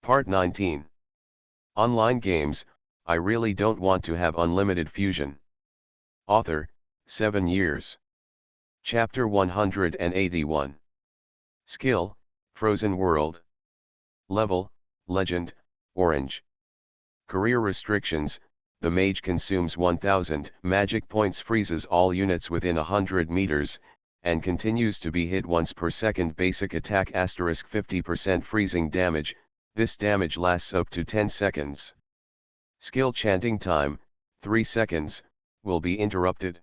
Part 19. Online games, I really don't want to have unlimited fusion. Author, 7 years. Chapter 181. Skill, Frozen World. Level, Legend, Orange. Career restrictions, the mage consumes 1000 magic points, freezes all units within 100 meters, and continues to be hit once per second. Basic attack * 50% freezing damage, this damage lasts up to 10 seconds. Skill chanting time, 3 seconds, will be interrupted.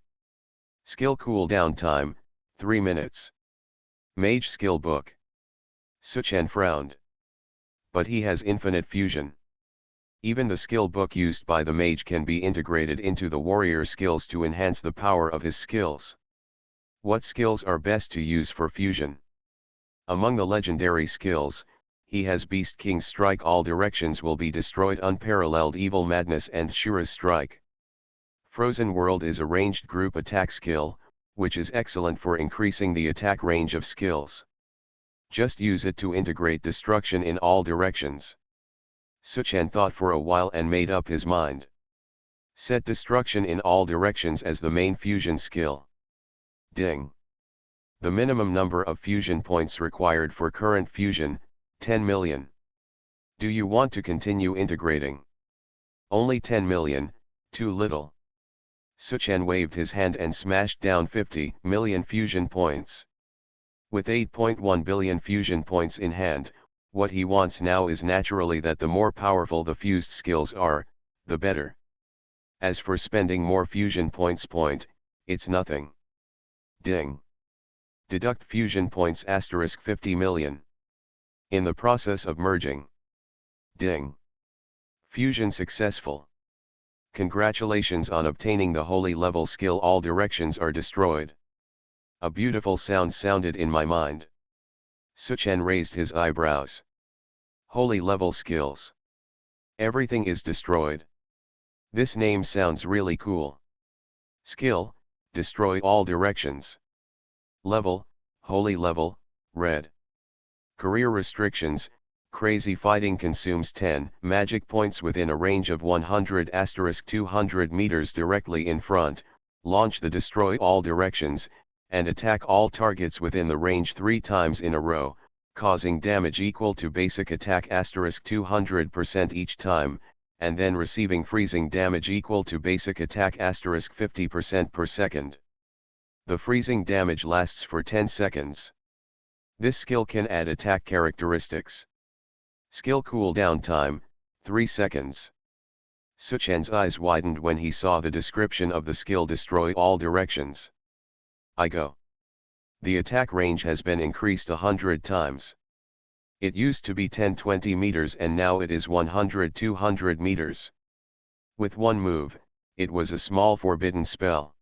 Skill cooldown time, 3 minutes. Mage skill book. Suchen frowned. But he has infinite fusion. Even the skill book used by the mage can be integrated into the warrior skills to enhance the power of his skills. What skills are best to use for fusion? Among the legendary skills, he has Beast King's Strike. All directions will be destroyed. Unparalleled Evil Madness and Shura's Strike. Frozen World is a ranged group attack skill, which is excellent for increasing the attack range of skills. Just use it to integrate destruction in all directions. Suchen thought for a while and made up his mind. Set destruction in all directions as the main fusion skill. Ding. The minimum number of fusion points required for current fusion, 10 million. Do you want to continue integrating? Only 10 million, too little. Suchen waved his hand and smashed down 50 million fusion points. With 8.1 billion fusion points in hand, what he wants now is naturally that the more powerful the fused skills are, the better. As for spending more fusion points, it's nothing. Ding. Deduct fusion points * 50 million. In the process of merging. Ding. Fusion successful. Congratulations on obtaining the holy level skill. All directions are destroyed. A beautiful sound sounded in my mind. Suchen raised his eyebrows. Holy level skills. Everything is destroyed. This name sounds really cool. Skill, destroy all directions. Level, holy level, red. Career restrictions, crazy fighting consumes 10 magic points within a range of 100 * 200 meters directly in front, launch the destroy all directions, and attack all targets within the range 3 times in a row, causing damage equal to basic attack * 200% each time, and then receiving freezing damage equal to basic attack * 50% per second. The freezing damage lasts for 10 seconds. This skill can add attack characteristics. Skill cooldown time, 3 seconds. Suchen's eyes widened when he saw the description of the skill destroy all directions. I go. The attack range has been increased 100 times. It used to be 10-20 meters and now it is 100-200 meters. With one move, it was a small forbidden spell.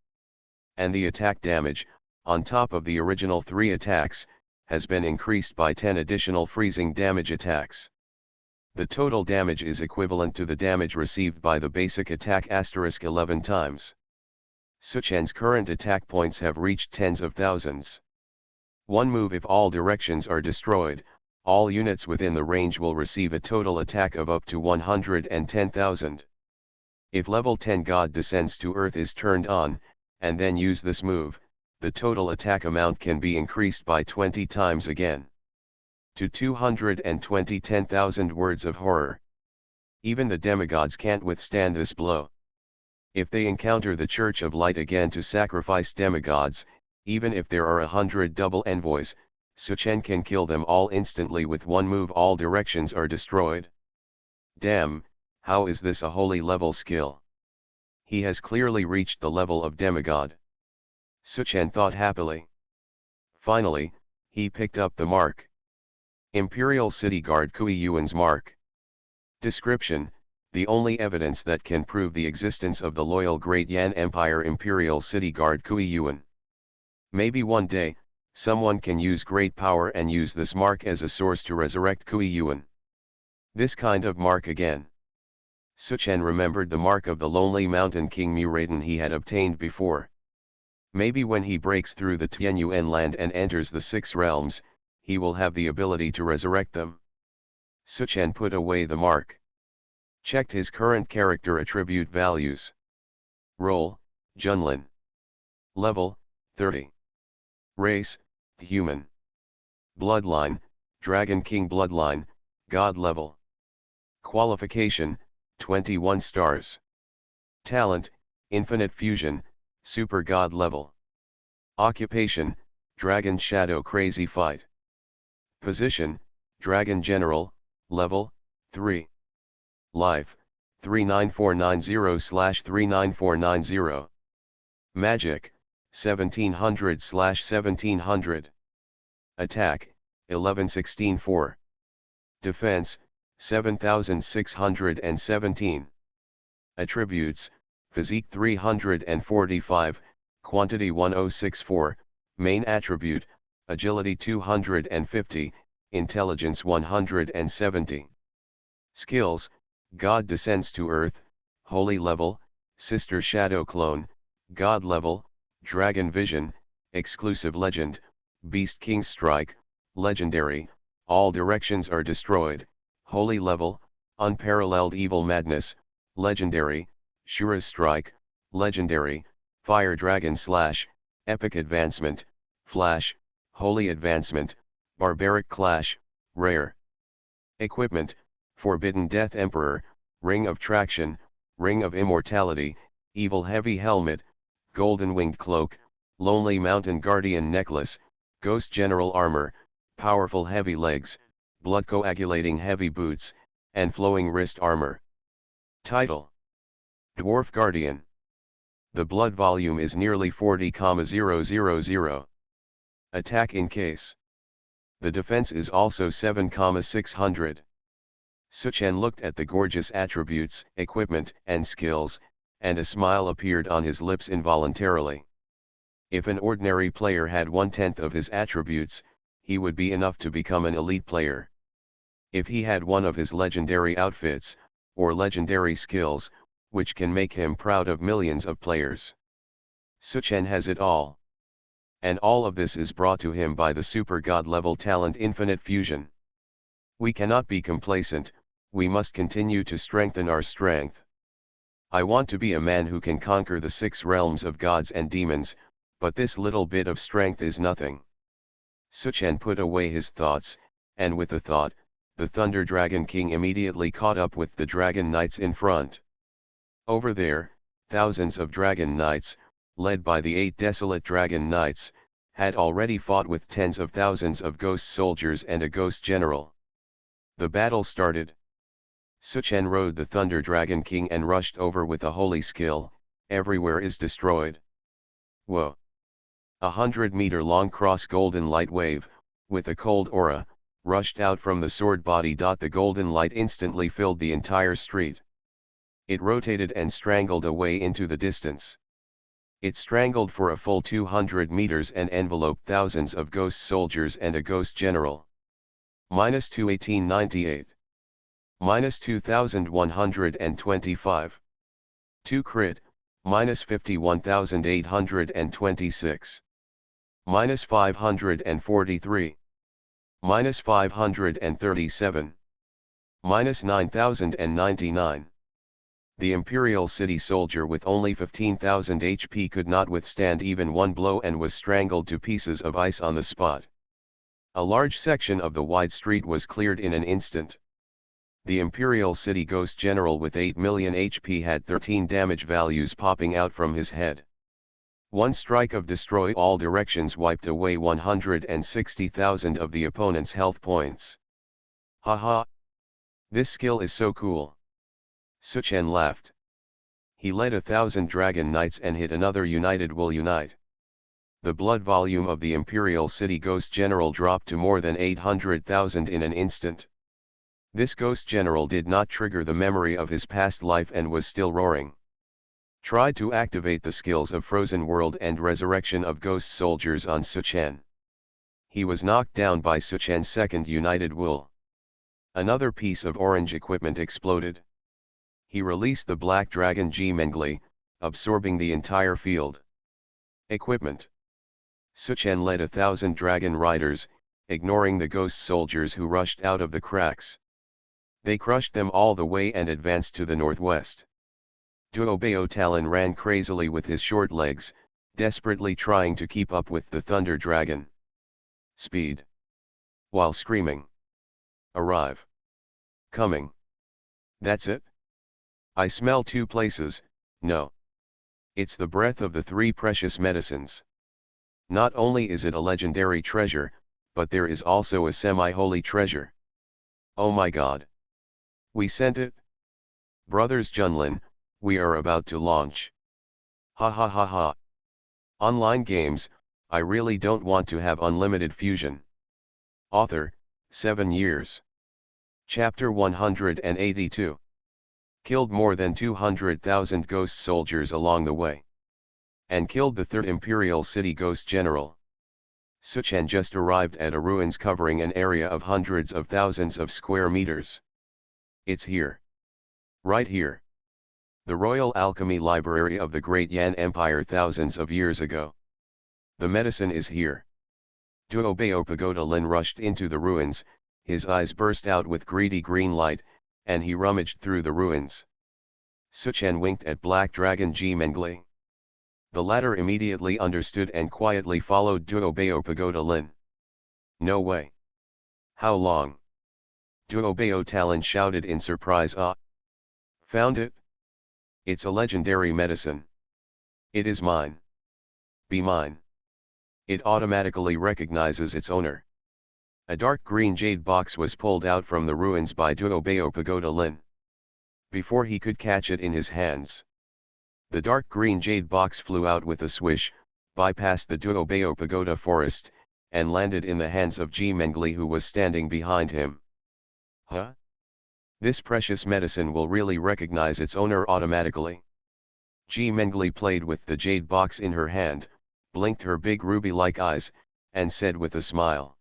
And the attack damage, on top of the original 3 attacks, has been increased by 10 additional freezing damage attacks. The total damage is equivalent to the damage received by the basic attack * 11 times. Suchen's current attack points have reached tens of thousands. One move. If all directions are destroyed, all units within the range will receive a total attack of up to 110,000. If level 10 God descends to earth is turned on, and then use this move, the total attack amount can be increased by 20 times again. To 220,000 words of horror. Even the demigods can't withstand this blow. If they encounter the Church of Light again to sacrifice demigods, even if there are 100 double envoys, Suchen can kill them all instantly with one move. All directions are destroyed. Damn, how is this a holy level skill? He has clearly reached the level of demigod. Suchen thought happily. Finally, he picked up the mark. Imperial City Guard Kui Yuan's mark. Description: the only evidence that can prove the existence of the loyal Great Yan Empire Imperial City Guard Kui Yuan. Maybe one day, someone can use great power and use this mark as a source to resurrect Kui Yuan. This kind of mark again. Suchen remembered the mark of the Lonely Mountain King Muraden he had obtained before. Maybe when he breaks through the Tianyuan land and enters the 6 realms, he will have the ability to resurrect them. Suchan put away the mark. Checked his current character attribute values. Role, Junlin. Level, 30. Race, human. Bloodline, Dragon King bloodline, God level. Qualification, 21 stars. Talent, Infinite Fusion, Super God level. Occupation, Dragon Shadow Crazy Fight. Position, Dragon General, level, 3. Life, 39490/39490. Magic, 1700/1700. Attack, 1116-4. Defense, 7617. Attributes, Physique 345, Quantity 1064, Main Attribute, Agility 250, Intelligence 170. Skills, God Descends to Earth, Holy Level, Sister Shadow Clone, God Level, Dragon Vision, Exclusive Legend, Beast King Strike, Legendary, All Directions Are Destroyed, Holy Level, Unparalleled Evil Madness, Legendary, Shura's Strike, Legendary, Fire Dragon Slash, Epic Advancement, Flash, Holy Advancement, Barbaric Clash, Rare. Equipment, Forbidden Death Emperor, Ring of Traction, Ring of Immortality, Evil Heavy Helmet, Golden Winged Cloak, Lonely Mountain Guardian Necklace, Ghost General Armor, Powerful Heavy Legs, Blood Coagulating Heavy Boots, and Flowing Wrist Armor. Title: Dwarf Guardian. The blood volume is nearly 40,000. Attack in case. The defense is also 7,600. Suchan looked at the gorgeous attributes, equipment, and skills, and a smile appeared on his lips involuntarily. If an ordinary player had 1/10 of his attributes, he would be enough to become an elite player. If he had one of his legendary outfits, or legendary skills, which can make him proud of millions of players. Suchan has it all. And all of this is brought to him by the super god level talent Infinite Fusion. We cannot be complacent, we must continue to strengthen our strength. I want to be a man who can conquer the 6 realms of gods and demons, but this little bit of strength is nothing. Suchan put away his thoughts, and with the thought, the Thunder Dragon King immediately caught up with the Dragon Knights in front. Over there, thousands of Dragon Knights, led by the 8 desolate Dragon Knights, had already fought with tens of thousands of ghost soldiers and a ghost general. The battle started. Suchan rode the Thunder Dragon King and rushed over with a holy skill. Everywhere is destroyed. Whoa! 100-meter-long cross-golden light wave, with a cold aura, rushed out from the sword body. The golden light instantly filled the entire street. It rotated and strangled away into the distance. It strangled for a full 200 meters and enveloped thousands of ghost soldiers and a ghost general. -2 1898. -2125. 2 crit, -51,826. -543. -537. -9,099. The Imperial City soldier with only 15,000 HP could not withstand even one blow and was strangled to pieces of ice on the spot. A large section of the wide street was cleared in an instant. The Imperial City Ghost General with 8 million HP had 13 damage values popping out from his head. One strike of Destroy All Directions wiped away 160,000 of the opponent's health points. Haha! This skill is so cool. Suchan laughed. He led 1,000 Dragon Knights and hit another United will unite. The blood volume of the Imperial City Ghost General dropped to more than 800,000 in an instant. This Ghost General did not trigger the memory of his past life and was still roaring. Tried to activate the skills of Frozen World and Resurrection of Ghost Soldiers on Suchan. He was knocked down by Suchan's second United Will. Another piece of orange equipment exploded. He released the Black Dragon G Mengli, absorbing the entire field. Equipment. Suchan led 1,000 dragon riders, ignoring the ghost soldiers who rushed out of the cracks. They crushed them all the way and advanced to the northwest. Duobeo Talon ran crazily with his short legs, desperately trying to keep up with the Thunder Dragon. Speed. While screaming. Arrive. Coming. That's it? I smell two places, no. It's the breath of the three precious medicines. Not only is it a legendary treasure, but there is also a semi-holy treasure. Oh my god. We sent it? Brothers Junlin, we are about to launch. Ha ha ha ha. Online games, I really don't want to have unlimited fusion. Author, 7 years. Chapter 182. Killed more than 200,000 ghost soldiers along the way. And killed the 3rd Imperial City Ghost General. Suchan just arrived at a ruins covering an area of hundreds of thousands of square meters. It's here. Right here. The Royal Alchemy Library of the Great Yan Empire thousands of years ago. The medicine is here. Duobeo Pagoda Lin rushed into the ruins, his eyes burst out with greedy green light, and he rummaged through the ruins. Suchan winked at Black Dragon Ji Mengli. The latter immediately understood and quietly followed Duobeo Pagoda Lin. No way. How long? Duobeo Talon shouted in surprise. Ah! Found it? It's a legendary medicine. It is mine. Be mine. It automatically recognizes its owner. A dark green jade box was pulled out from the ruins by Duobeo Pagoda Lin. Before he could catch it in his hands, the dark green jade box flew out with a swish, bypassed the Duobeo Pagoda forest, and landed in the hands of Ji Mengli, who was standing behind him. Huh? This precious medicine will really recognize its owner automatically. Ji Mengli played with the jade box in her hand, blinked her big ruby-like eyes, and said with a smile.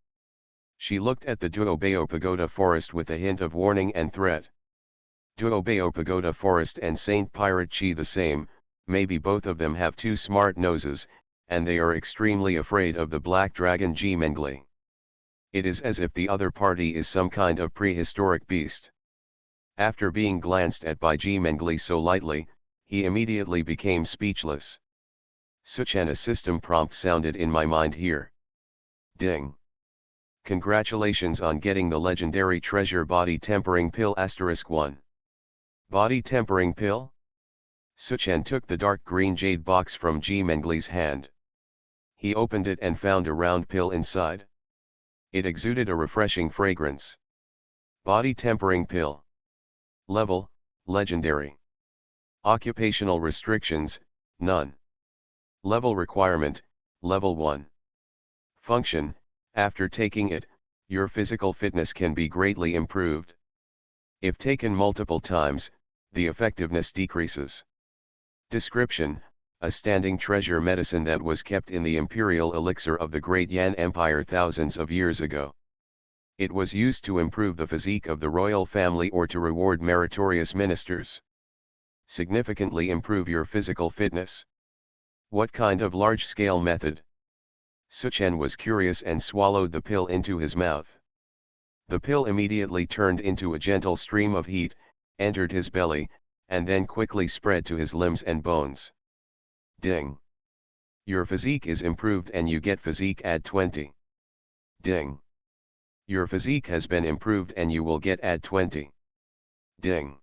She looked at the Duobeo Pagoda forest with a hint of warning and threat. Duobeo Pagoda forest and Saint Pirate Chi the same, maybe both of them have two smart noses, and they are extremely afraid of the black dragon Ji Mengli. It is as if the other party is some kind of prehistoric beast. After being glanced at by Ji Mengli so lightly, he immediately became speechless. Such an a system prompt sounded in my mind here. Ding. Congratulations on getting the legendary treasure body tempering pill *1. Body tempering pill? Suchan took the dark green jade box from Ji Mengli's hand. He opened it and found a round pill inside. It exuded a refreshing fragrance. Body tempering pill. Level, legendary. Occupational restrictions, none. Level requirement, level 1. Function, after taking it, your physical fitness can be greatly improved. If taken multiple times, the effectiveness decreases. Description, a standing treasure medicine that was kept in the imperial elixir of the Great Yan Empire thousands of years ago. It was used to improve the physique of the royal family or to reward meritorious ministers. Significantly improve your physical fitness. What kind of large-scale method? Suchan was curious and swallowed the pill into his mouth. The pill immediately turned into a gentle stream of heat, entered his belly, and then quickly spread to his limbs and bones. Ding. Your physique is improved and you get physique add 20. Ding. Your physique has been improved and you will get add 20. Ding.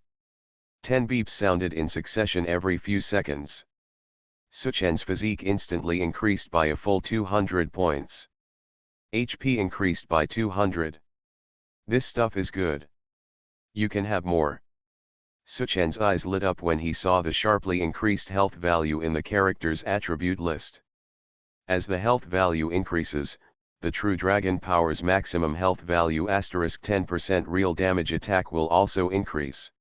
10 beeps sounded in succession every few seconds. Suchan's physique instantly increased by a full 200 points. HP increased by 200. This stuff is good. You can have more. Suchan's eyes lit up when he saw the sharply increased health value in the character's attribute list. As the health value increases, the True Dragon Power's maximum health value *10% real damage attack will also increase.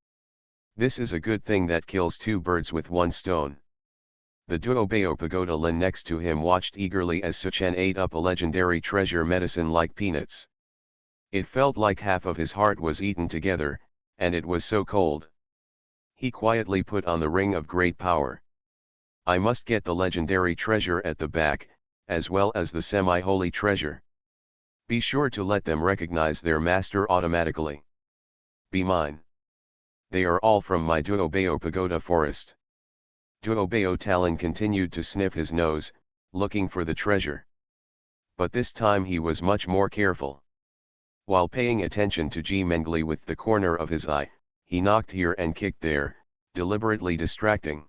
This is a good thing that kills two birds with one stone. The Duobeo Pagoda Lin next to him watched eagerly as Suchan ate up a legendary treasure medicine like peanuts. It felt like half of his heart was eaten together, and it was so cold. He quietly put on the Ring of Great Power. I must get the legendary treasure at the back, as well as the semi-holy treasure. Be sure to let them recognize their master automatically. Be mine. They are all from my Duobeo Pagoda forest. Duobeo Talon continued to sniff his nose, looking for the treasure. But this time he was much more careful. While paying attention to Ji Mengli with the corner of his eye, he knocked here and kicked there, deliberately distracting.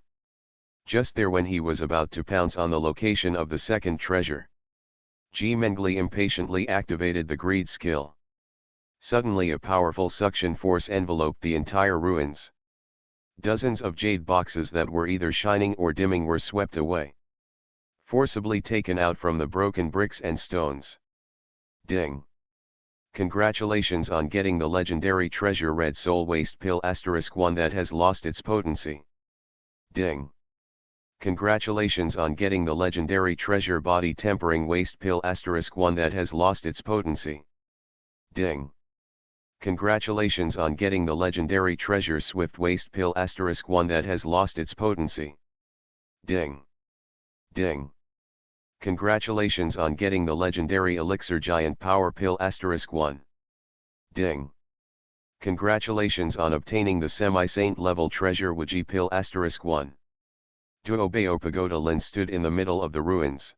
Just there when he was about to pounce on the location of the second treasure, Ji Mengli impatiently activated the greed skill. Suddenly a powerful suction force enveloped the entire ruins. Dozens of jade boxes that were either shining or dimming were swept away, forcibly taken out from the broken bricks and stones. Ding! Congratulations on getting the legendary treasure Red Soul Waste Pill *1 that has lost its potency. Ding! Congratulations on getting the legendary treasure Body Tempering Waste Pill *1 that has lost its potency. Ding! Congratulations on getting the legendary treasure Swift Waste Pill *1 that has lost its potency. Ding! Ding! Congratulations on getting the legendary Elixir Giant Power Pill *1. Ding! Congratulations on obtaining the Semi-Saint level treasure Wuji Pill *1. Duobeo Pagoda Lin stood in the middle of the ruins.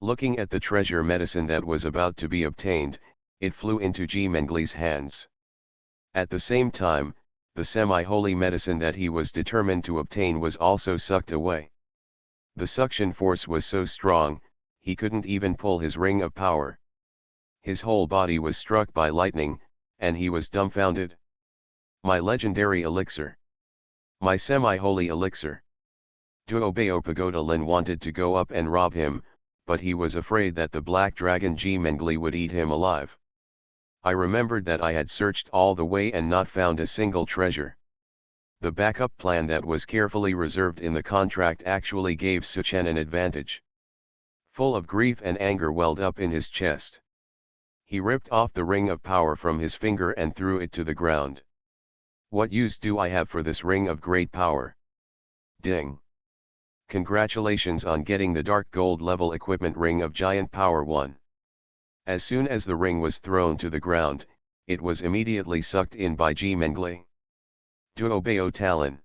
Looking at the treasure medicine that was about to be obtained, it flew into Ji Mengli's hands. At the same time, the semi-holy medicine that he was determined to obtain was also sucked away. The suction force was so strong, he couldn't even pull his ring of power. His whole body was struck by lightning, and he was dumbfounded. My legendary elixir! My semi-holy elixir! Duobeo Pagoda Lin wanted to go up and rob him, but he was afraid that the black dragon Ji Mengli would eat him alive. I remembered that I had searched all the way and not found a single treasure. The backup plan that was carefully reserved in the contract actually gave Suchen an advantage. Full of grief and anger welled up in his chest. He ripped off the ring of power from his finger and threw it to the ground. What use do I have for this ring of great power? Ding! Congratulations on getting the dark gold level equipment ring of giant power 1. As soon as the ring was thrown to the ground, it was immediately sucked in by Ji Mengli. Duobeo Talon.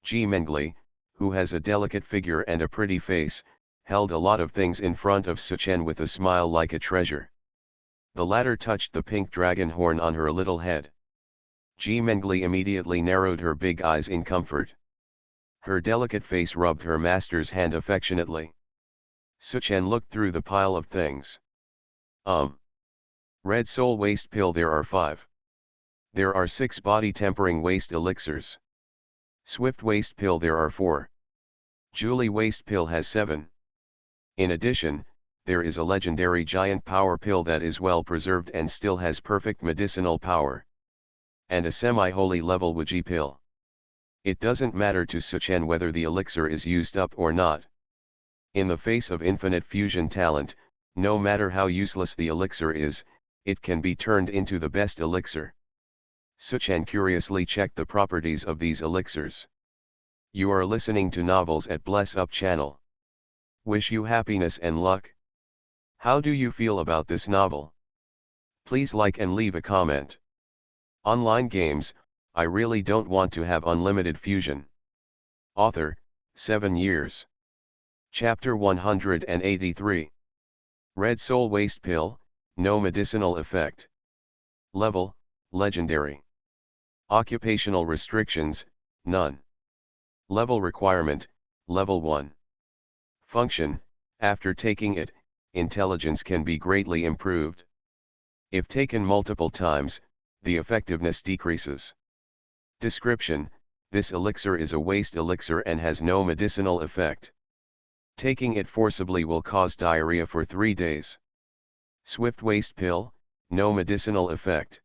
Ji Mengli, who has a delicate figure and a pretty face, held a lot of things in front of Suchen with a smile like a treasure. The latter touched the pink dragon horn on her little head. Ji Mengli immediately narrowed her big eyes in comfort. Her delicate face rubbed her master's hand affectionately. Suchen looked through the pile of things. Red Soul Waste Pill there are 5. There are 6 Body Tempering Waste Elixirs. Swift Waste Pill there are 4. Julie Waste Pill has 7. In addition, there is a legendary Giant Power Pill that is well preserved and still has perfect medicinal power. And a semi-holy level Wuji Pill. It doesn't matter to Suchen whether the elixir is used up or not. In the face of infinite fusion talent, no matter how useless the elixir is, it can be turned into the best elixir. Suchen curiously checked the properties of these elixirs. You are listening to Novels at Bless Up channel. Wish you happiness and luck. How do you feel about this novel? Please like and leave a comment. Online games, I really don't want to have unlimited fusion. Author, 7 years. Chapter 183. Red Soul Waste Pill, no medicinal effect. Level, legendary. Occupational restrictions, none. Level requirement, level 1. Function, after taking it, intelligence can be greatly improved. If taken multiple times, the effectiveness decreases. Description, this elixir is a waste elixir and has no medicinal effect. Taking it forcibly will cause diarrhea for 3 days. Swift Waste Pill, no medicinal effect.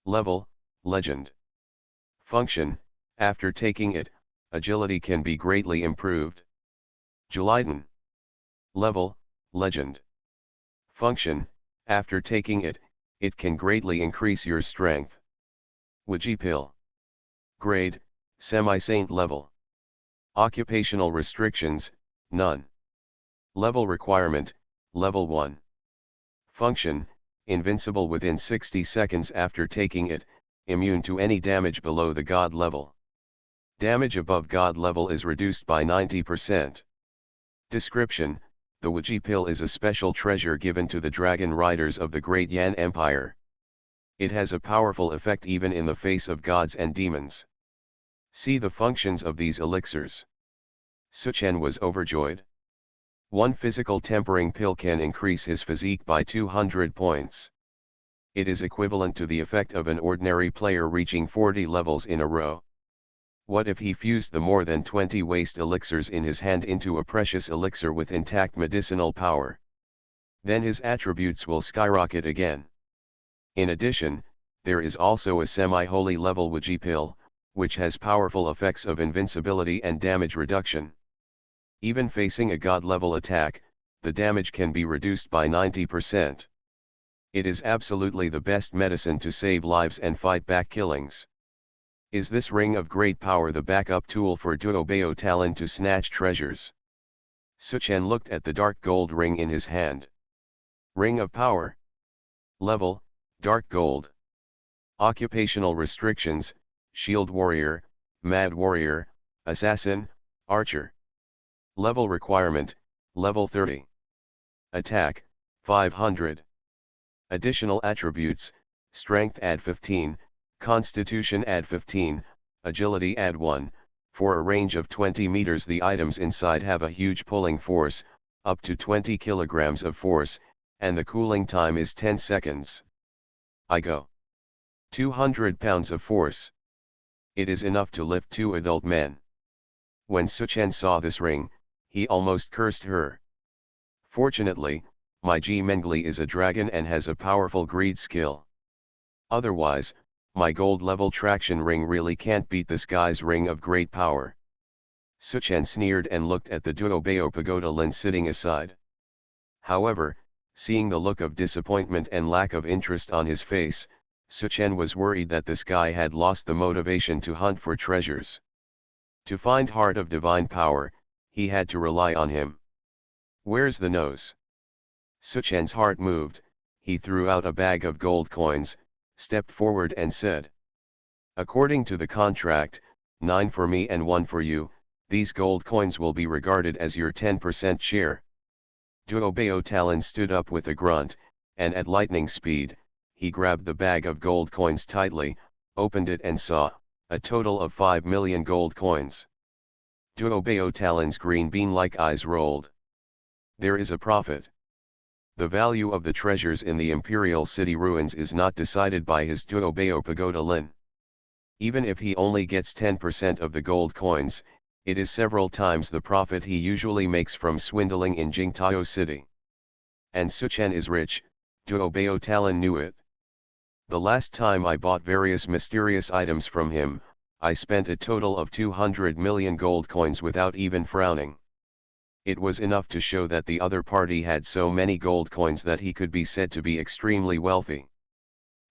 Level, legend. Function, after taking it, agility can be greatly improved. Geliden. Level, legend. Function, after taking it, it can greatly increase your strength. Wuji Pill. Grade, semi-saint level. Occupational restrictions, none. Level requirement, level 1. Function, invincible within 60 seconds after taking it, immune to any damage below the God level. Damage above God level is reduced by 90%. Description: the Wuji pill is a special treasure given to the dragon riders of the Great Yan Empire. It has a powerful effect even in the face of gods and demons. See the functions of these elixirs. Suchen was overjoyed. One physical tempering pill can increase his physique by 200 points. It is equivalent to the effect of an ordinary player reaching 40 levels in a row. What if he fused the more than 20 waste elixirs in his hand into a precious elixir with intact medicinal power? Then his attributes will skyrocket again. In addition, there is also a semi-holy level Wuji pill, which has powerful effects of invincibility and damage reduction. Even facing a god-level attack, the damage can be reduced by 90%. It is absolutely the best medicine to save lives and fight back killings. Is this ring of great power the backup tool for Duobao Talon to snatch treasures? Suchen looked at the dark gold ring in his hand. Ring of power. Level, dark gold. Occupational restrictions: shield warrior, mad warrior, assassin, archer. Level requirement, level 30. Attack, 500. Additional attributes: strength add 15, constitution add 15, agility add 1. For a range of 20 meters, the items inside have a huge pulling force, up to 20 kilograms of force, and the cooling time is 10 seconds. I go. 200 pounds of force. It is enough to lift 2 adult men. When Suchen saw this ring, he almost cursed her. Fortunately, my Ji Mengli is a dragon and has a powerful greed skill. Otherwise, my gold level traction ring really can't beat this guy's ring of great power. Suchen sneered and looked at the Duobao Pagoda Lin sitting aside. However, seeing the look of disappointment and lack of interest on his face, Suchen was worried that this guy had lost the motivation to hunt for treasures. To find Heart of Divine Power, he had to rely on him. Where's the nose? Suchen's heart moved. He threw out a bag of gold coins, stepped forward and said, "According to the contract, 9 for me and 1 for you, these gold coins will be regarded as your 10% share." Duobao Talon stood up with a grunt, and at lightning speed, he grabbed the bag of gold coins tightly, opened it and saw a total of 5 million gold coins. Duobao Talon's green bean-like eyes rolled. There is a profit. The value of the treasures in the Imperial City ruins is not decided by his Duobao Pagoda Lin. Even if he only gets 10% of the gold coins, it is several times the profit he usually makes from swindling in Jingtao City. And Suchen is rich, Duobao Talon knew it. The last time I bought various mysterious items from him, I spent a total of 200 million gold coins without even frowning. It was enough to show that the other party had so many gold coins that he could be said to be extremely wealthy.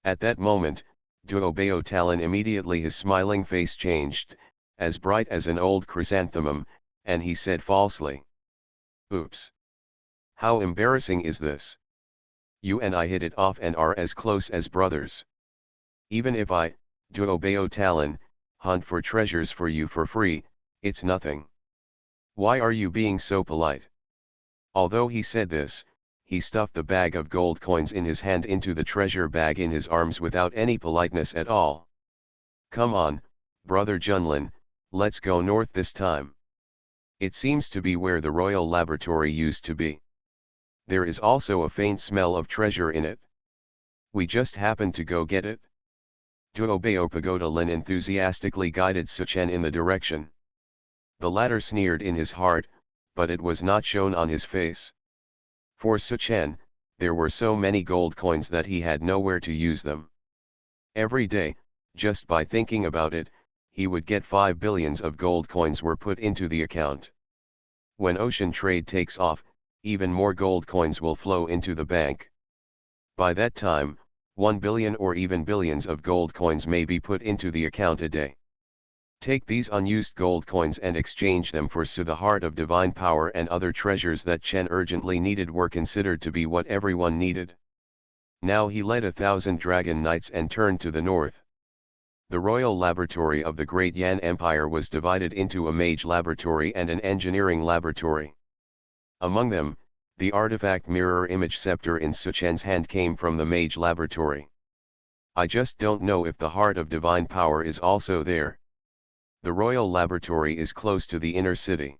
At that moment, Duobao Talon immediately his smiling face changed, as bright as an old chrysanthemum, and he said falsely, "Oops. How embarrassing is this? You and I hit it off and are as close as brothers. Even if I, Duobao Talon, hunt for treasures for you for free, it's nothing. Why are you being so polite?" Although he said this, he stuffed the bag of gold coins in his hand into the treasure bag in his arms without any politeness at all. "Come on, brother Junlin, let's go north this time. It seems to be where the royal laboratory used to be. There is also a faint smell of treasure in it. We just happened to go get it." Duobao Pagoda Lin enthusiastically guided Suchen in the direction. The latter sneered in his heart, but it was not shown on his face. For Suchen, there were so many gold coins that he had nowhere to use them. Every day, just by thinking about it, he would get 5 billions of gold coins were put into the account. When ocean trade takes off, even more gold coins will flow into the bank. By that time, 1 billion or even billions of gold coins may be put into the account a day. Take these unused gold coins and exchange them for the Heart of Divine Power, and other treasures that Chen urgently needed were considered to be what everyone needed. Now he led 1,000 dragon knights and turned to the north. The royal laboratory of the Great Yan Empire was divided into a mage laboratory and an engineering laboratory. Among them, the artifact mirror image scepter in Suchen's hand came from the mage laboratory. I just don't know if the heart of divine power is also there. The royal laboratory is close to the inner city.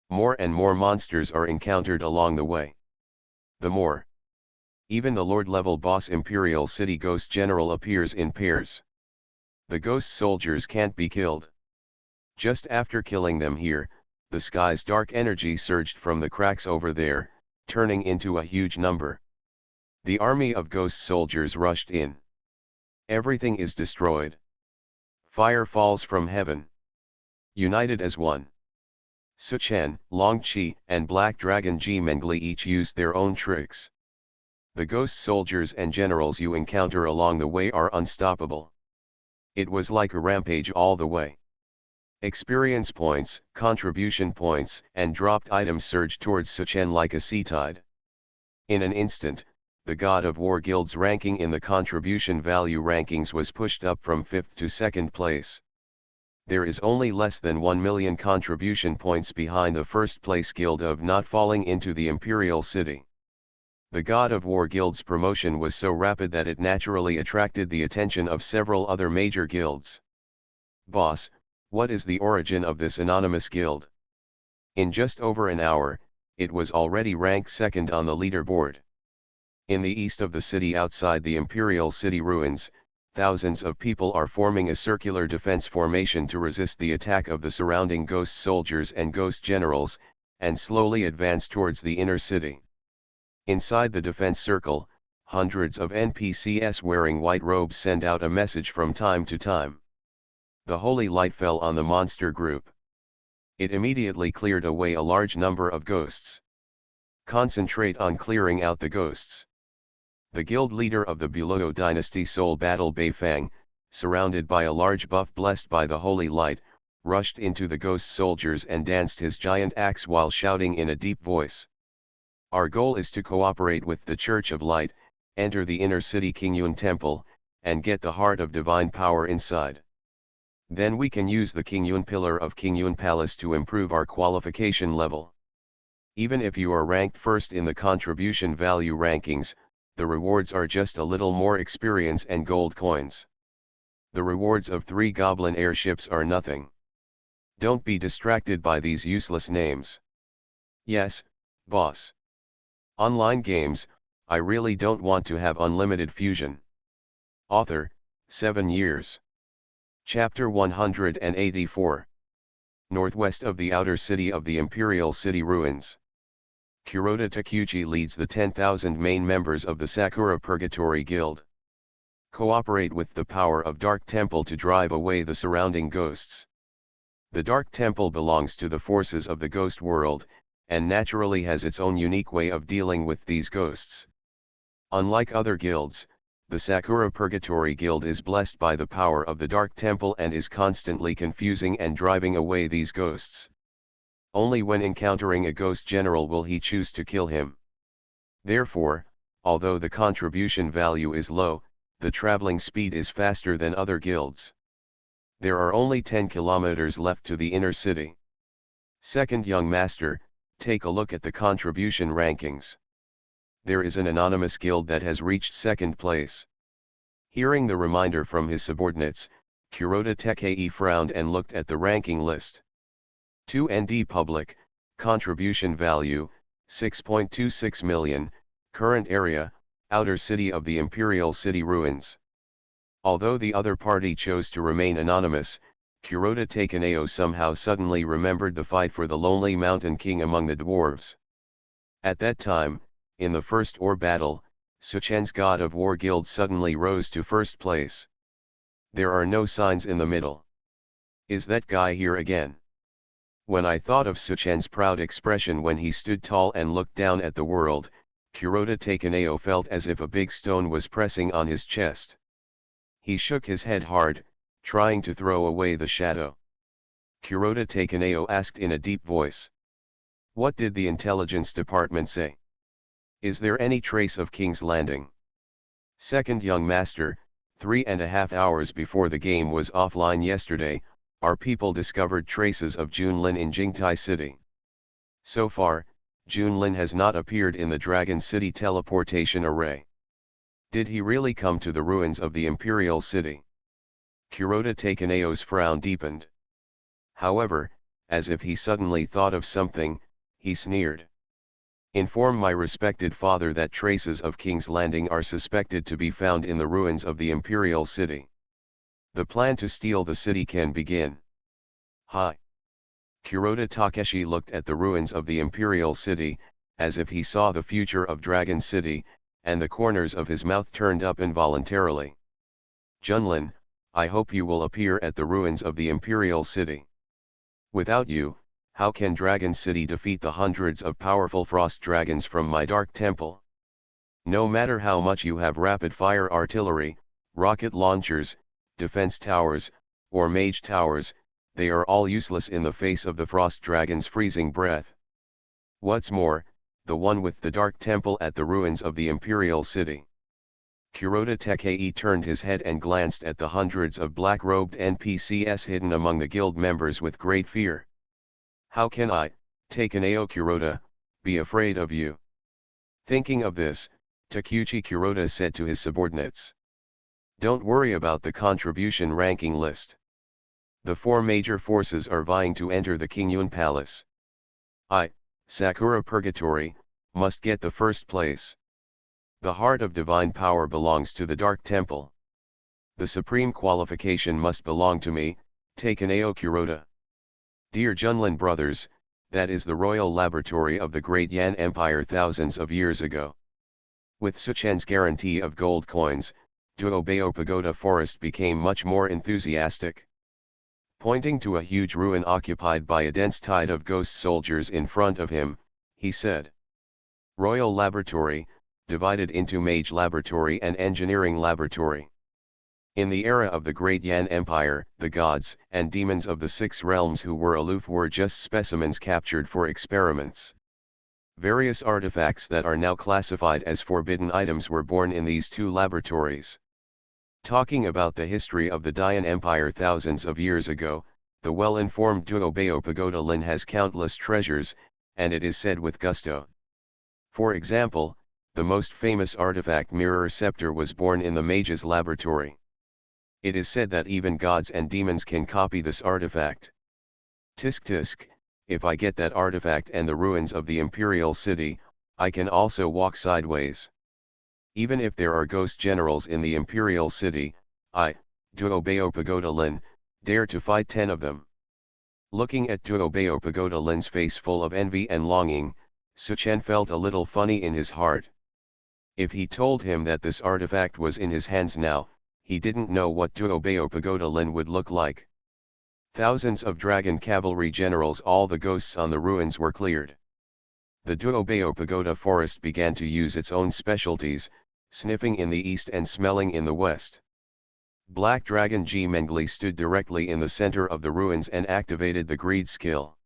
More and more monsters are encountered along the way. The more. Even the Lord-level boss Imperial City Ghost General appears in pairs. The ghost soldiers can't be killed. Just after killing them here, the sky's dark energy surged from the cracks over there, turning into a huge number. The army of ghost soldiers rushed in. Everything is destroyed. Fire falls from heaven. United as one. Suchen, Long Qi, and Black Dragon Ji Mengli each used their own tricks. The ghost soldiers and generals you encounter along the way are unstoppable. It was like a rampage all the way. Experience points, contribution points, and dropped items surged towards Suchen like a sea tide. In an instant, the God of War Guild's ranking in the contribution value rankings was pushed up from 5th to 2nd place. There is only less than 1 million contribution points behind the first place guild of not falling into the Imperial City. The God of War Guild's promotion was so rapid that it naturally attracted the attention of several other major guilds. Boss, what is the origin of this anonymous guild? In just over an hour, it was already ranked 2nd on the leaderboard. In the east of the city outside the Imperial City ruins, thousands of people are forming a circular defense formation to resist the attack of the surrounding ghost soldiers and ghost generals, and slowly advance towards the inner city. Inside the defense circle, hundreds of NPCs wearing white robes send out a message from time to time. The holy light fell on the monster group. It immediately cleared away a large number of ghosts. Concentrate on clearing out the ghosts. The guild leader of the Buloyo dynasty Soul Battle Beifang, surrounded by a large buff blessed by the holy light, rushed into the ghost soldiers and danced his giant axe while shouting in a deep voice. Our goal is to cooperate with the Church of Light, enter the inner city Qingyun Temple, and get the heart of divine power inside. Then we can use the Qingyun Pillar of Qingyun Palace to improve our qualification level. Even if you are ranked first in the contribution value rankings, the rewards are just a little more experience and gold coins. The rewards of 3 goblin airships are nothing. Don't be distracted by these useless names. Yes, boss. Online games, I really don't want to have unlimited fusion. Author, 7 years. Chapter 184. Northwest of the outer city of the Imperial City ruins. Kuroda Takuchi leads the 10,000 main members of the Sakura Purgatory Guild. Cooperate with the power of Dark Temple to drive away the surrounding ghosts. The Dark Temple belongs to the forces of the ghost world, and naturally has its own unique way of dealing with these ghosts. Unlike other guilds, the Sakura Purgatory Guild is blessed by the power of the Dark Temple and is constantly confusing and driving away these ghosts. Only when encountering a ghost general will he choose to kill him. Therefore, although the contribution value is low, the traveling speed is faster than other guilds. There are only 10 kilometers left to the inner city. Second young master, take a look at the contribution rankings. There is an anonymous guild that has reached 2nd place. Hearing the reminder from his subordinates, Kuroda Tekei frowned and looked at the ranking list. 2ND Public, Contribution Value, 6.26 million, Current Area, Outer City of the Imperial City Ruins. Although the other party chose to remain anonymous, Kuroda Takeneo somehow suddenly remembered the fight for the Lonely Mountain King among the dwarves. At that time, in the first ore battle, Suchen's God of War Guild suddenly rose to 1st place. There are no signs in the middle. Is that guy here again? When I thought of Suchen's proud expression when he stood tall and looked down at the world, Kuroda Takeneo felt as if a big stone was pressing on his chest. He shook his head hard, trying to throw away the shadow. Kuroda Takeneo asked in a deep voice. What did the intelligence department say? Is there any trace of King's Landing? Second young master, 3.5 hours before the game was offline yesterday, our people discovered traces of Junlin in Jingtai City. So far, Junlin has not appeared in the Dragon City teleportation array. Did he really come to the ruins of the Imperial City? Kuroda Takenao's frown deepened. However, as if he suddenly thought of something, he sneered. Inform my respected father that traces of King's Landing are suspected to be found in the ruins of the Imperial City. The plan to steal the city can begin. Hi. Kuroda Takeshi looked at the ruins of the Imperial City, as if he saw the future of Dragon City, and the corners of his mouth turned up involuntarily. Junlin, I hope you will appear at the ruins of the Imperial City. Without you, how can Dragon City defeat the hundreds of powerful frost dragons from my dark temple? No matter how much you have rapid-fire artillery, rocket launchers, defense towers, or mage towers, they are all useless in the face of the frost dragon's freezing breath. What's more, the one with the dark temple at the ruins of the Imperial City. Kuroda Takei turned his head and glanced at the hundreds of black-robed NPCs hidden among the guild members with great fear. How can I, Takenao Kuroda, be afraid of you? Thinking of this, Takeuchi Kuroda said to his subordinates. Don't worry about the contribution ranking list. The four major forces are vying to enter the Kingyun Palace. I, Sakura Purgatory, must get the first place. The heart of divine power belongs to the Dark Temple. The supreme qualification must belong to me, Takenao Kuroda. Dear Junlin brothers, that is the royal laboratory of the great Yan Empire thousands of years ago. With Suchen's guarantee of gold coins, Duobao Pagoda Forest became much more enthusiastic. Pointing to a huge ruin occupied by a dense tide of ghost soldiers in front of him, he said. Royal Laboratory, divided into Mage Laboratory and Engineering Laboratory. In the era of the Great Yan Empire, the gods and demons of the six realms who were aloof were just specimens captured for experiments. Various artifacts that are now classified as forbidden items were born in these two laboratories. Talking about the history of the Dian Empire thousands of years ago, the well-informed Duobao Pagoda Lin has countless treasures, and it is said with gusto. For example, the most famous artifact Mirror Scepter was born in the Mage's laboratory. It is said that even gods and demons can copy this artifact. Tisk tisk, if I get that artifact and the ruins of the Imperial City, I can also walk sideways. Even if there are ghost generals in the Imperial City, I, Duobao Pagoda Lin, dare to fight 10 of them. Looking at Duobao Pagoda Lin's face full of envy and longing, Suchen felt a little funny in his heart. If he told him that this artifact was in his hands now, he didn't know what Duobao Pagoda Lin would look like. Thousands of dragon cavalry generals, all the ghosts on the ruins were cleared. The Duobao Pagoda Forest began to use its own specialties, sniffing in the east and smelling in the west. Black Dragon Ji Mengli stood directly in the center of the ruins and activated the greed skill.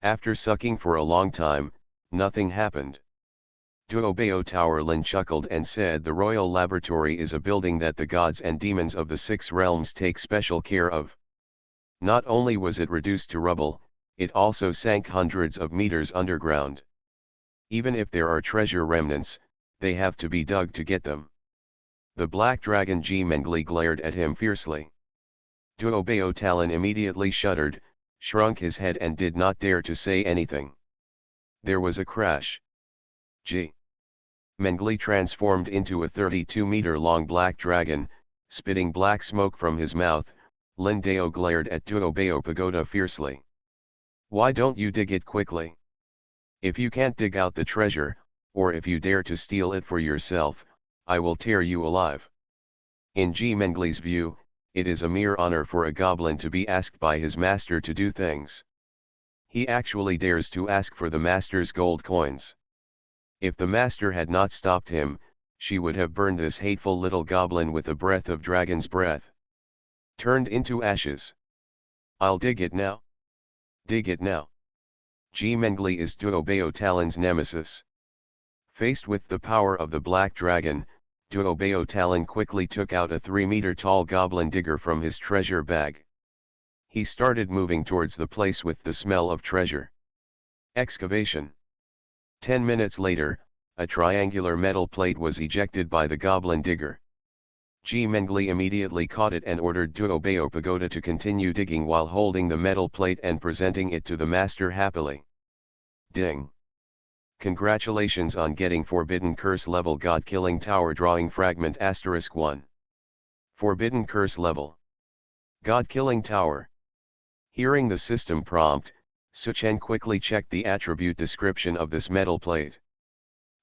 After sucking for a long time, nothing happened. Duobao Tower Lin chuckled and said the royal laboratory is a building that the gods and demons of the six realms take special care of. Not only was it reduced to rubble, it also sank hundreds of meters underground. Even if there are treasure remnants, they have to be dug to get them. The black dragon Ji Mengli glared at him fiercely. Duobao Talon immediately shuddered, shrunk his head and did not dare to say anything. There was a crash. Ji Mengli transformed into a 32-meter-long black dragon, spitting black smoke from his mouth. Lin Dao glared at Duobao Pagoda fiercely. Why don't you dig it quickly? If you can't dig out the treasure, or if you dare to steal it for yourself, I will tear you alive. In Ji Mengli's view, it is a mere honor for a goblin to be asked by his master to do things. He actually dares to ask for the master's gold coins. If the master had not stopped him, she would have burned this hateful little goblin with a breath of dragon's breath. Turned into ashes. I'll dig it now. Dig it now. Ji Mengli is Duobao Talon's nemesis. Faced with the power of the black dragon, Duo Bao Talon quickly took out a 3-meter-tall goblin digger from his treasure bag. He started moving towards the place with the smell of treasure. Excavation. 10 minutes later, a triangular metal plate was ejected by the goblin digger. Ji Mengli immediately caught it and ordered Duo Bao Pagoda to continue digging while holding the metal plate and presenting it to the master happily. Ding! Congratulations on getting Forbidden Curse level God-killing tower drawing fragment *1. Forbidden Curse level. God-killing tower. Hearing the system prompt, Suchen quickly checked the attribute description of this metal plate.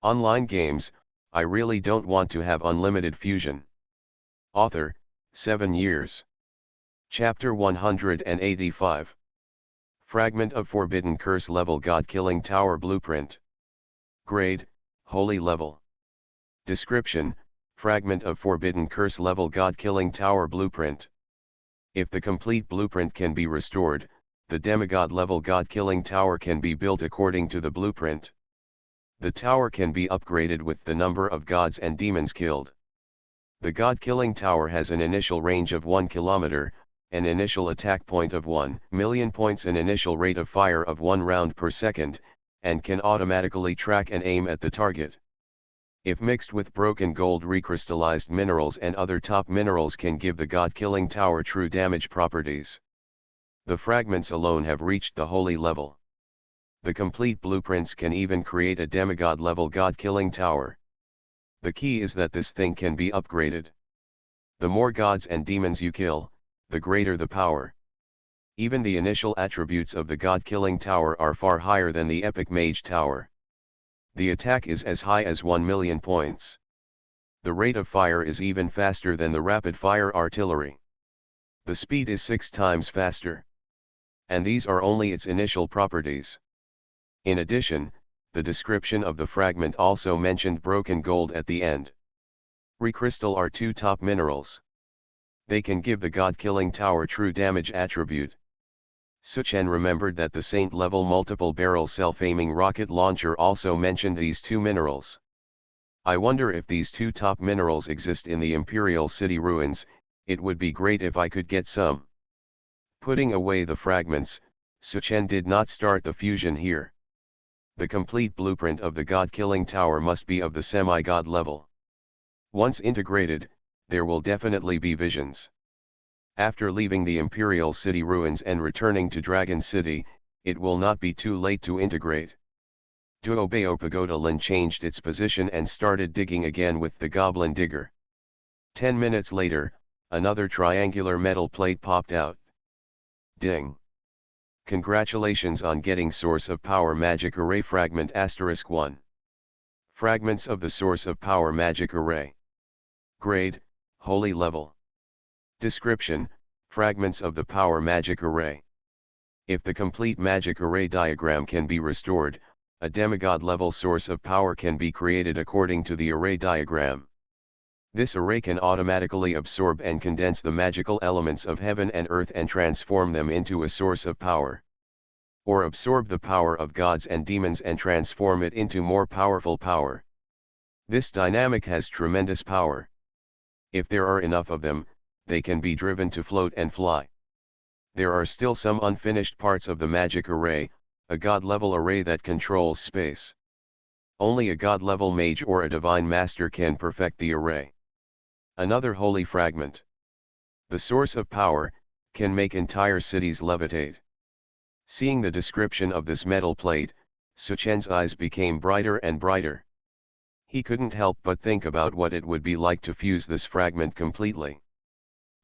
Online games, I really don't want to have unlimited fusion. Author, 7 years. Chapter 185. Fragment of Forbidden Curse level God-killing tower blueprint. Grade, Holy level. Description, fragment of Forbidden Curse level God-killing tower blueprint. If the complete blueprint can be restored, the demigod level God-killing tower can be built according to the blueprint. The tower can be upgraded with the number of gods and demons killed. The God-killing tower has an initial range of 1 kilometer, an initial attack point of 1 million points, an initial rate of fire of 1 round per second, and can automatically track and aim at the target. If mixed with broken gold, recrystallized minerals and other top minerals can give the God-killing tower true damage properties. The fragments alone have reached the holy level. The complete blueprints can even create a demigod level God-killing tower. The key is that this thing can be upgraded. The more gods and demons you kill, the greater the power. Even the initial attributes of the God-killing tower are far higher than the epic mage tower. The attack is as high as 1 million points. The rate of fire is even faster than the rapid fire artillery. The speed is 6 times faster. And these are only its initial properties. In addition, the description of the fragment also mentioned broken gold at the end. Recrystal are 2 top minerals. They can give the God-killing tower true damage attribute. Suchen remembered that the Saint-level multiple barrel self-aiming rocket launcher also mentioned these 2 minerals. I wonder if these 2 top minerals exist in the Imperial City ruins. It would be great if I could get some. Putting away the fragments, Suchen did not start the fusion here. The complete blueprint of the God-killing tower must be of the semi-god level. Once integrated, there will definitely be visions. After leaving the Imperial City ruins and returning to Dragon City, it will not be too late to integrate. Duo Bao Pagoda Lin changed its position and started digging again with the goblin digger. 10 minutes later, another triangular metal plate popped out. Ding! Congratulations on getting Source of Power Magic Array Fragment *1. Fragments of the Source of Power Magic Array. Grade, Holy level. Description, fragments of the Power Magic Array. If the complete magic array diagram can be restored, a demigod level source of power can be created according to the array diagram. This array can automatically absorb and condense the magical elements of heaven and earth and transform them into a source of power. Or absorb the power of gods and demons and transform it into more powerful power. This dynamic has tremendous power. If there are enough of them, they can be driven to float and fly. There are still some unfinished parts of the magic array, a god-level array that controls space. Only a god-level mage or a divine master can perfect the array. Another holy fragment. The source of power, can make entire cities levitate. Seeing the description of this metal plate, Suchen's eyes became brighter and brighter. He couldn't help but think about what it would be like to fuse this fragment completely.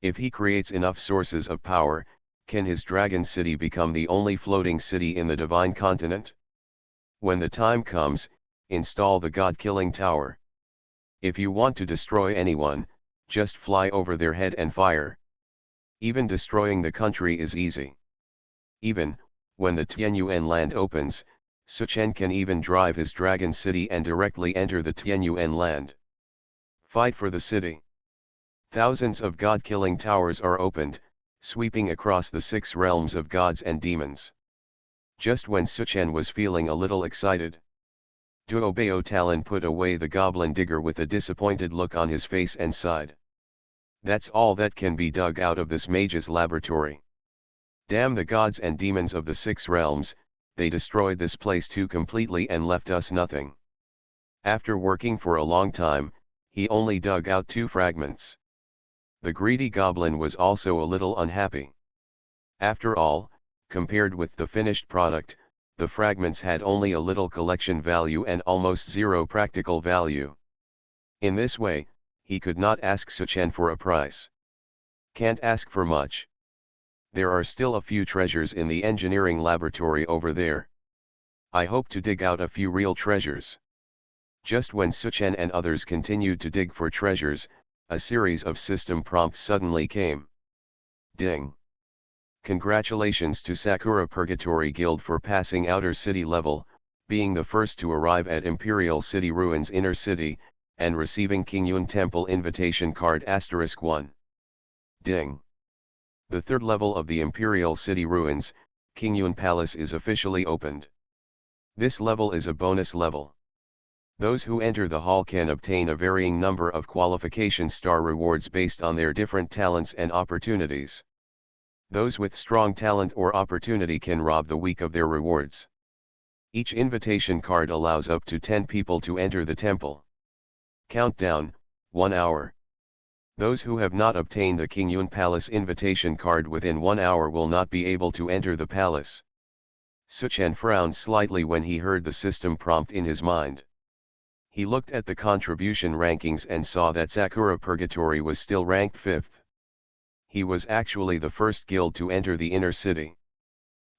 If he creates enough sources of power, can his dragon city become the only floating city in the divine continent? When the time comes, install the god-killing tower. If you want to destroy anyone, just fly over their head and fire. Even destroying the country is easy. Even, when the Tianyuan land opens, Suchen can even drive his dragon city and directly enter the Tianyuan land. Fight for the city. Thousands of god-killing towers are opened, sweeping across the 6 realms of gods and demons. Just when Suchen was feeling a little excited, Duobeo Talon put away the goblin digger with a disappointed look on his face and sighed. That's all that can be dug out of this mage's laboratory. Damn the gods and demons of the six realms, they destroyed this place too completely and left us nothing. After working for a long time, he only dug out 2 fragments. The greedy goblin was also a little unhappy. After all, compared with the finished product, the fragments had only a little collection value and almost zero practical value. In this way, he could not ask Suchen for a price. Can't ask for much. There are still a few treasures in the engineering laboratory over there. I hope to dig out a few real treasures. Just when Suchen and others continued to dig for treasures, a series of system prompts suddenly came. Ding! Congratulations to Sakura Purgatory Guild for passing Outer City level, being the first to arrive at Imperial City Ruins Inner City, and receiving Qingyun Temple Invitation Card *1. Ding! The 3rd level of the Imperial City Ruins, Qingyun Palace is officially opened. This level is a bonus level. Those who enter the hall can obtain a varying number of qualification star rewards based on their different talents and opportunities. Those with strong talent or opportunity can rob the weak of their rewards. Each invitation card allows up to 10 people to enter the temple. Countdown, 1 hour. Those who have not obtained the Qingyun Palace invitation card within 1 hour will not be able to enter the palace. Suchen frowned slightly when he heard the system prompt in his mind. He looked at the contribution rankings and saw that Sakura Purgatory was still ranked 5th. He was actually the first guild to enter the inner city.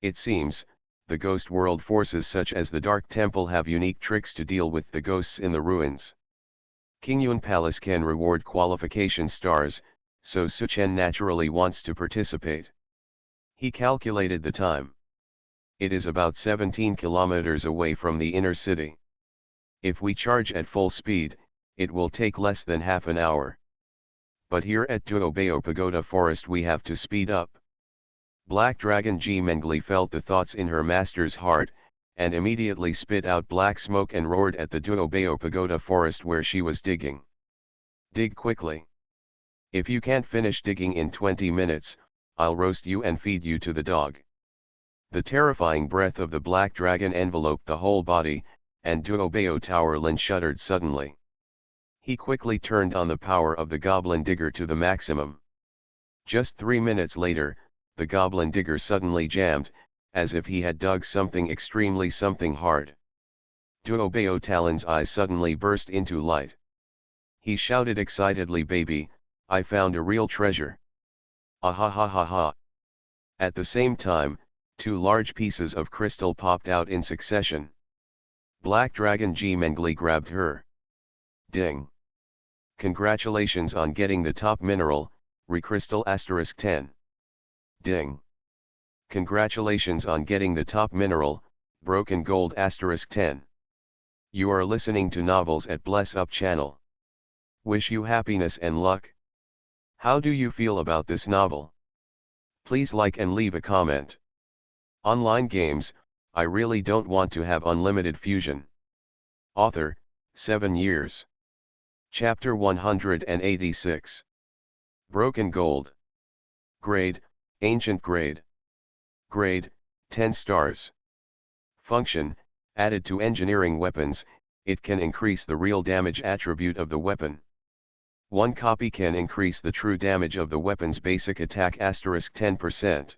It seems, the ghost world forces such as the Dark Temple have unique tricks to deal with the ghosts in the ruins. Qingyun Palace can reward qualification stars, so Suchen naturally wants to participate. He calculated the time. It is about 17 kilometers away from the inner city. If we charge at full speed, it will take less than half an hour. But here at Duobeo Pagoda Forest we have to speed up. Black Dragon Ji Mengli felt the thoughts in her master's heart, and immediately spit out black smoke and roared at the Duobeo Pagoda Forest where she was digging. Dig quickly. If you can't finish digging in 20 minutes, I'll roast you and feed you to the dog. The terrifying breath of the black dragon enveloped the whole body, and Duobeo Tower Lin shuddered suddenly. He quickly turned on the power of the goblin digger to the maximum. Just 3 minutes later, the goblin digger suddenly jammed, as if he had dug something hard. Duobeo Talon's eyes suddenly burst into light. He shouted excitedly, "Baby, I found a real treasure! Ah ha ha ha ha!" At the same time, 2 large pieces of crystal popped out in succession. Black Dragon Ji Mengli grabbed her. Ding! Congratulations on getting the top mineral, Recrystal *10. Ding! Congratulations on getting the top mineral, Broken Gold *10. You are listening to Novels at Bless Up channel. Wish you happiness and luck. How do you feel about this novel? Please like and leave a comment. Online games, I really don't want to have unlimited fusion. Author, 7 years. Chapter 186. Broken Gold. Grade, Ancient Grade. Grade, 10 stars. Function, added to engineering weapons, it can increase the real damage attribute of the weapon. 1 copy can increase the true damage of the weapon's basic attack *10%.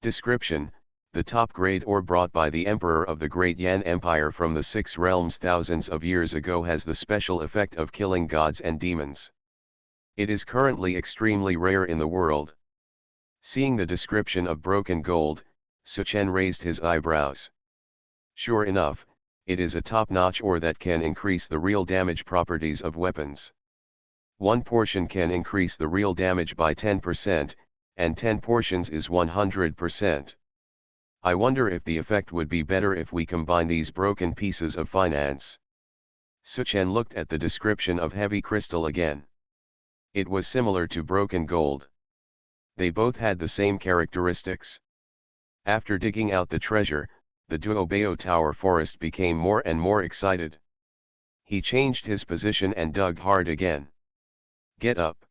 Description, the top grade ore brought by the Emperor of the Great Yan Empire from the Six Realms thousands of years ago has the special effect of killing gods and demons. It is currently extremely rare in the world. Seeing the description of broken gold, Suchen raised his eyebrows. Sure enough, it is a top-notch ore that can increase the real damage properties of weapons. 1 portion can increase the real damage by 10%, and 10 portions is 100%. I wonder if the effect would be better if we combine these broken pieces of finance. Suchen looked at the description of heavy crystal again. It was similar to broken gold. They both had the same characteristics. After digging out the treasure, the Duobao Tower forest became more and more excited. He changed his position and dug hard again. Get up.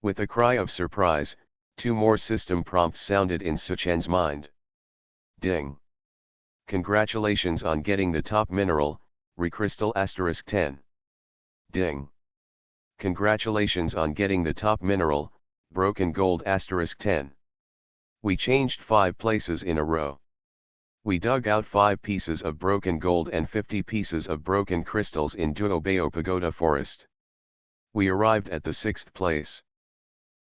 With a cry of surprise, two more system prompts sounded in Suchen's mind. Ding. Congratulations on getting the top mineral, recrystal *10. Ding. Congratulations on getting the top mineral, broken gold *10. We changed 5 places in a row. We dug out 5 pieces of broken gold and 50 pieces of broken crystals in Duobao Pagoda Forest. We arrived at the 6th place.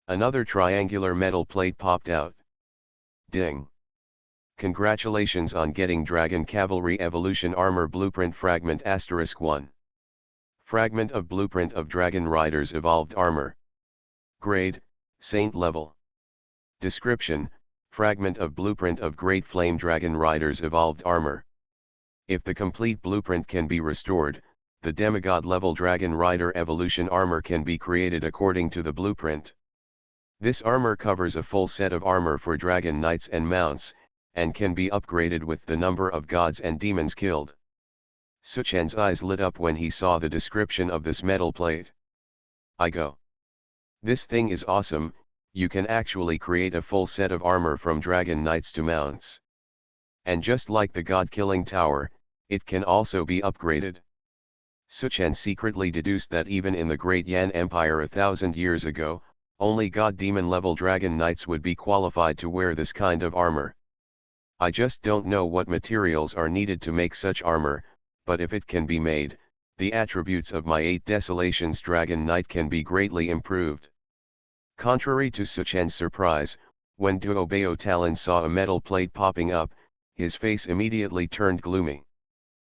Another triangular metal plate popped out. Ding. Congratulations on getting Dragon Cavalry Evolution Armor Blueprint Fragment *1. Fragment of Blueprint of Dragon Riders Evolved Armor. Grade, Saint Level. Description, Fragment of Blueprint of Great Flame Dragon Riders Evolved Armor. If the complete blueprint can be restored, the demigod level Dragon Rider Evolution Armor can be created according to the blueprint. This armor covers a full set of armor for dragon knights and mounts, and can be upgraded with the number of gods and demons killed. Suchen's eyes lit up when he saw the description of this metal plate. I go. This thing is awesome, you can actually create a full set of armor from dragon knights to mounts. And just like the god-killing tower, it can also be upgraded. Suchen secretly deduced that even in the Great Yan Empire 1,000 years ago, only god-demon level dragon knights would be qualified to wear this kind of armor. I just don't know what materials are needed to make such armor, but if it can be made, the attributes of my 8 Desolations Dragon Knight can be greatly improved. Contrary to Suchen's surprise, when Duobao Talon saw a metal plate popping up, his face immediately turned gloomy.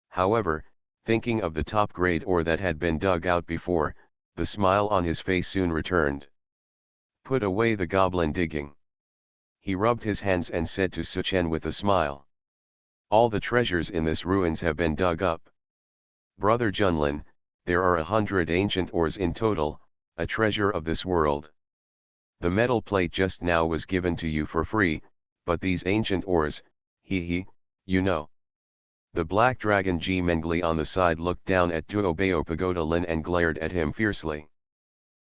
However, thinking of the top grade ore that had been dug out before, the smile on his face soon returned. Put away the goblin digging. He rubbed his hands and said to Suchen with a smile. All the treasures in this ruins have been dug up. Brother Junlin, there are 100 ancient ores in total, a treasure of this world. The metal plate just now was given to you for free, but these ancient ores, you know. The black dragon G Mengli on the side looked down at Duobao Pagoda Lin and glared at him fiercely.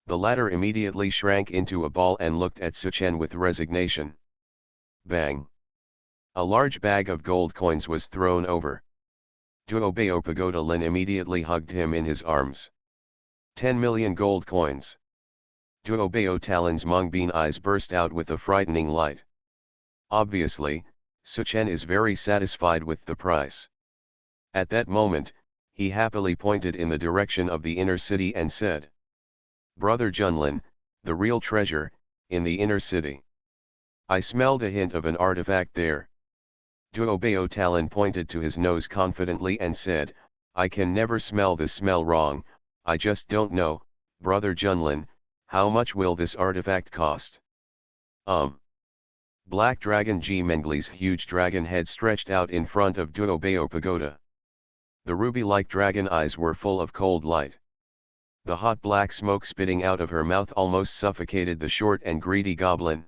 The latter immediately shrank into a ball and looked at Suchen with resignation. Bang! A large bag of gold coins was thrown over. Duobao Pagoda Lin immediately hugged him in his arms. 10 million gold coins. Duobao Talon's Mungbean eyes burst out with a frightening light. Obviously, Suchen is very satisfied with the price. At that moment, he happily pointed in the direction of the inner city and said, Brother Junlin, the real treasure, in the inner city. I smelled a hint of an artifact there. Duobao Talon pointed to his nose confidently and said, I can never smell this smell wrong, I just don't know, Brother Junlin, how much will this artifact cost? Black Dragon G Mengli's huge dragon head stretched out in front of Duobao Pagoda. The ruby-like dragon eyes were full of cold light. The hot black smoke spitting out of her mouth almost suffocated the short and greedy goblin.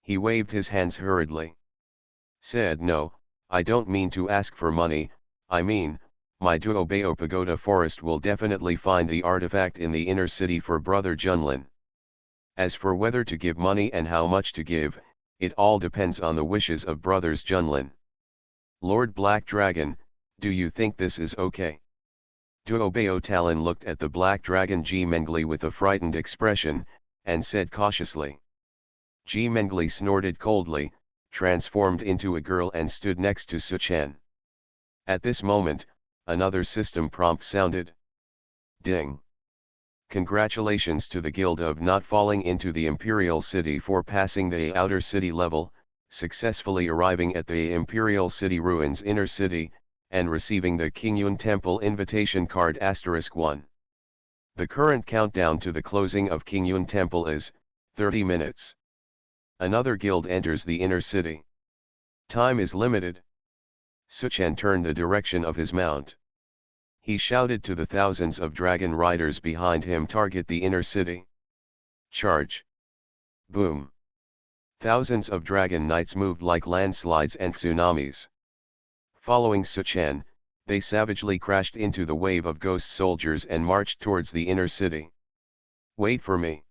He waved his hands hurriedly. Said no, I don't mean to ask for money, I mean, my Duobao Pagoda forest will definitely find the artifact in the inner city for Brother Junlin. As for whether to give money and how much to give, it all depends on the wishes of Brothers Junlin. Lord Black Dragon, do you think this is okay? Duobao Talon looked at the black dragon G Mengli with a frightened expression, and said cautiously. G Mengli snorted coldly, transformed into a girl and stood next to Suchen. At this moment, another system prompt sounded. Ding! Congratulations to the Guild of Not Falling into the Imperial City for passing the outer city level, successfully arriving at the Imperial City Ruins inner city, and receiving the Qingyun Temple invitation card *1. The current countdown to the closing of Qingyun Temple is 30 minutes. Another guild enters the inner city. Time is limited. Suchen turned the direction of his mount. He shouted to the thousands of dragon riders behind him, target the inner city. Charge. Boom. Thousands of dragon knights moved like landslides and tsunamis. Following Suchan, they savagely crashed into the wave of ghost soldiers and marched towards the inner city. "Wait for me."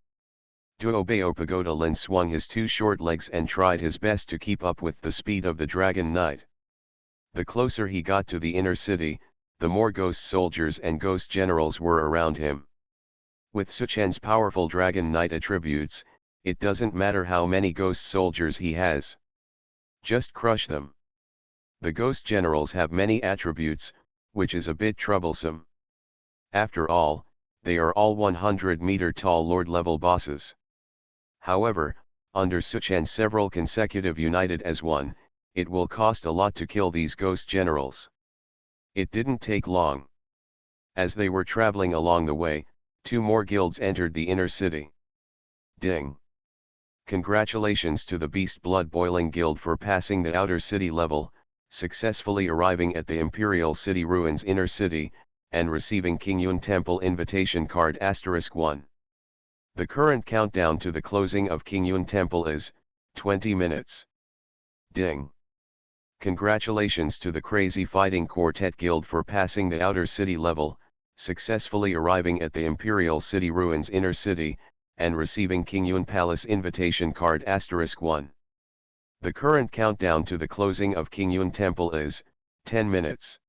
Duobeo Pagoda Lin swung his two short legs and tried his best to keep up with the speed of the Dragon Knight. The closer he got to the inner city, the more ghost soldiers and ghost generals were around him. With Suchan's powerful Dragon Knight attributes, it doesn't matter how many ghost soldiers he has. Just crush them. The ghost generals have many attributes, which is a bit troublesome. After all, they are all 100-meter tall Lord-level bosses. However, under Suchan's several consecutive united as one, it will cost a lot to kill these ghost generals. It didn't take long. As they were traveling along the way, two more guilds entered the inner city. Ding! Congratulations to the Beast Blood Boiling Guild for passing the outer city level, successfully arriving at the Imperial City Ruins inner city, and receiving King Yun Temple invitation card *1. The current countdown to the closing of King Yun Temple is 20 minutes. Ding! Congratulations to the Crazy Fighting Quartet Guild for passing the outer city level, successfully arriving at the Imperial City Ruins inner city, and receiving King Yun Palace invitation card *1. The current countdown to the closing of King Yun Temple is 10 minutes.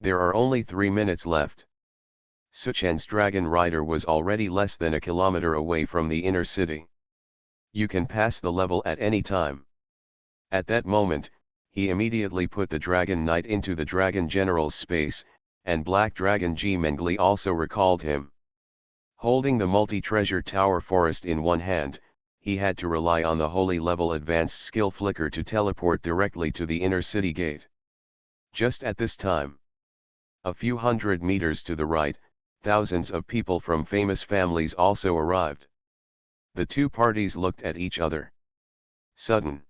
There are only 3 minutes left. Suchan's Dragon Rider was already less than a kilometer away from the inner city. You can pass the level at any time. At that moment, he immediately put the Dragon Knight into the Dragon General's space, and Black Dragon G Mengli also recalled him. Holding the multi-treasure tower forest in one hand, he had to rely on the holy level advanced skill Flicker to teleport directly to the inner city gate. Just at this time, a few hundred meters to the right, thousands of people from famous families also arrived. The two parties looked at each other. Sudden.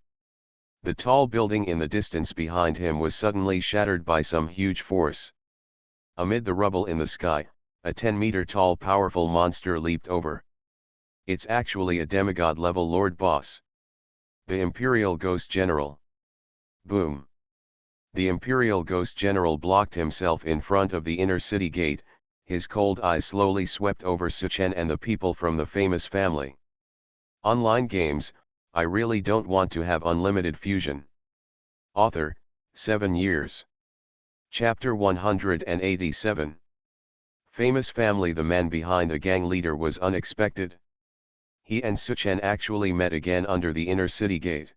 The tall building in the distance behind him was suddenly shattered by some huge force. Amid the rubble in the sky, a 10-meter tall powerful monster leaped over. It's actually a demigod-level Lord Boss. The Imperial Ghost General. Boom. The Imperial Ghost General blocked himself in front of the inner city gate, his cold eyes slowly swept over Suchan and the people from the famous family. Online games, I really don't want to have unlimited fusion. Author, 7 years. Chapter 187. Famous family. The man behind the gang leader was unexpected. He and Suchan actually met again under the inner city gate.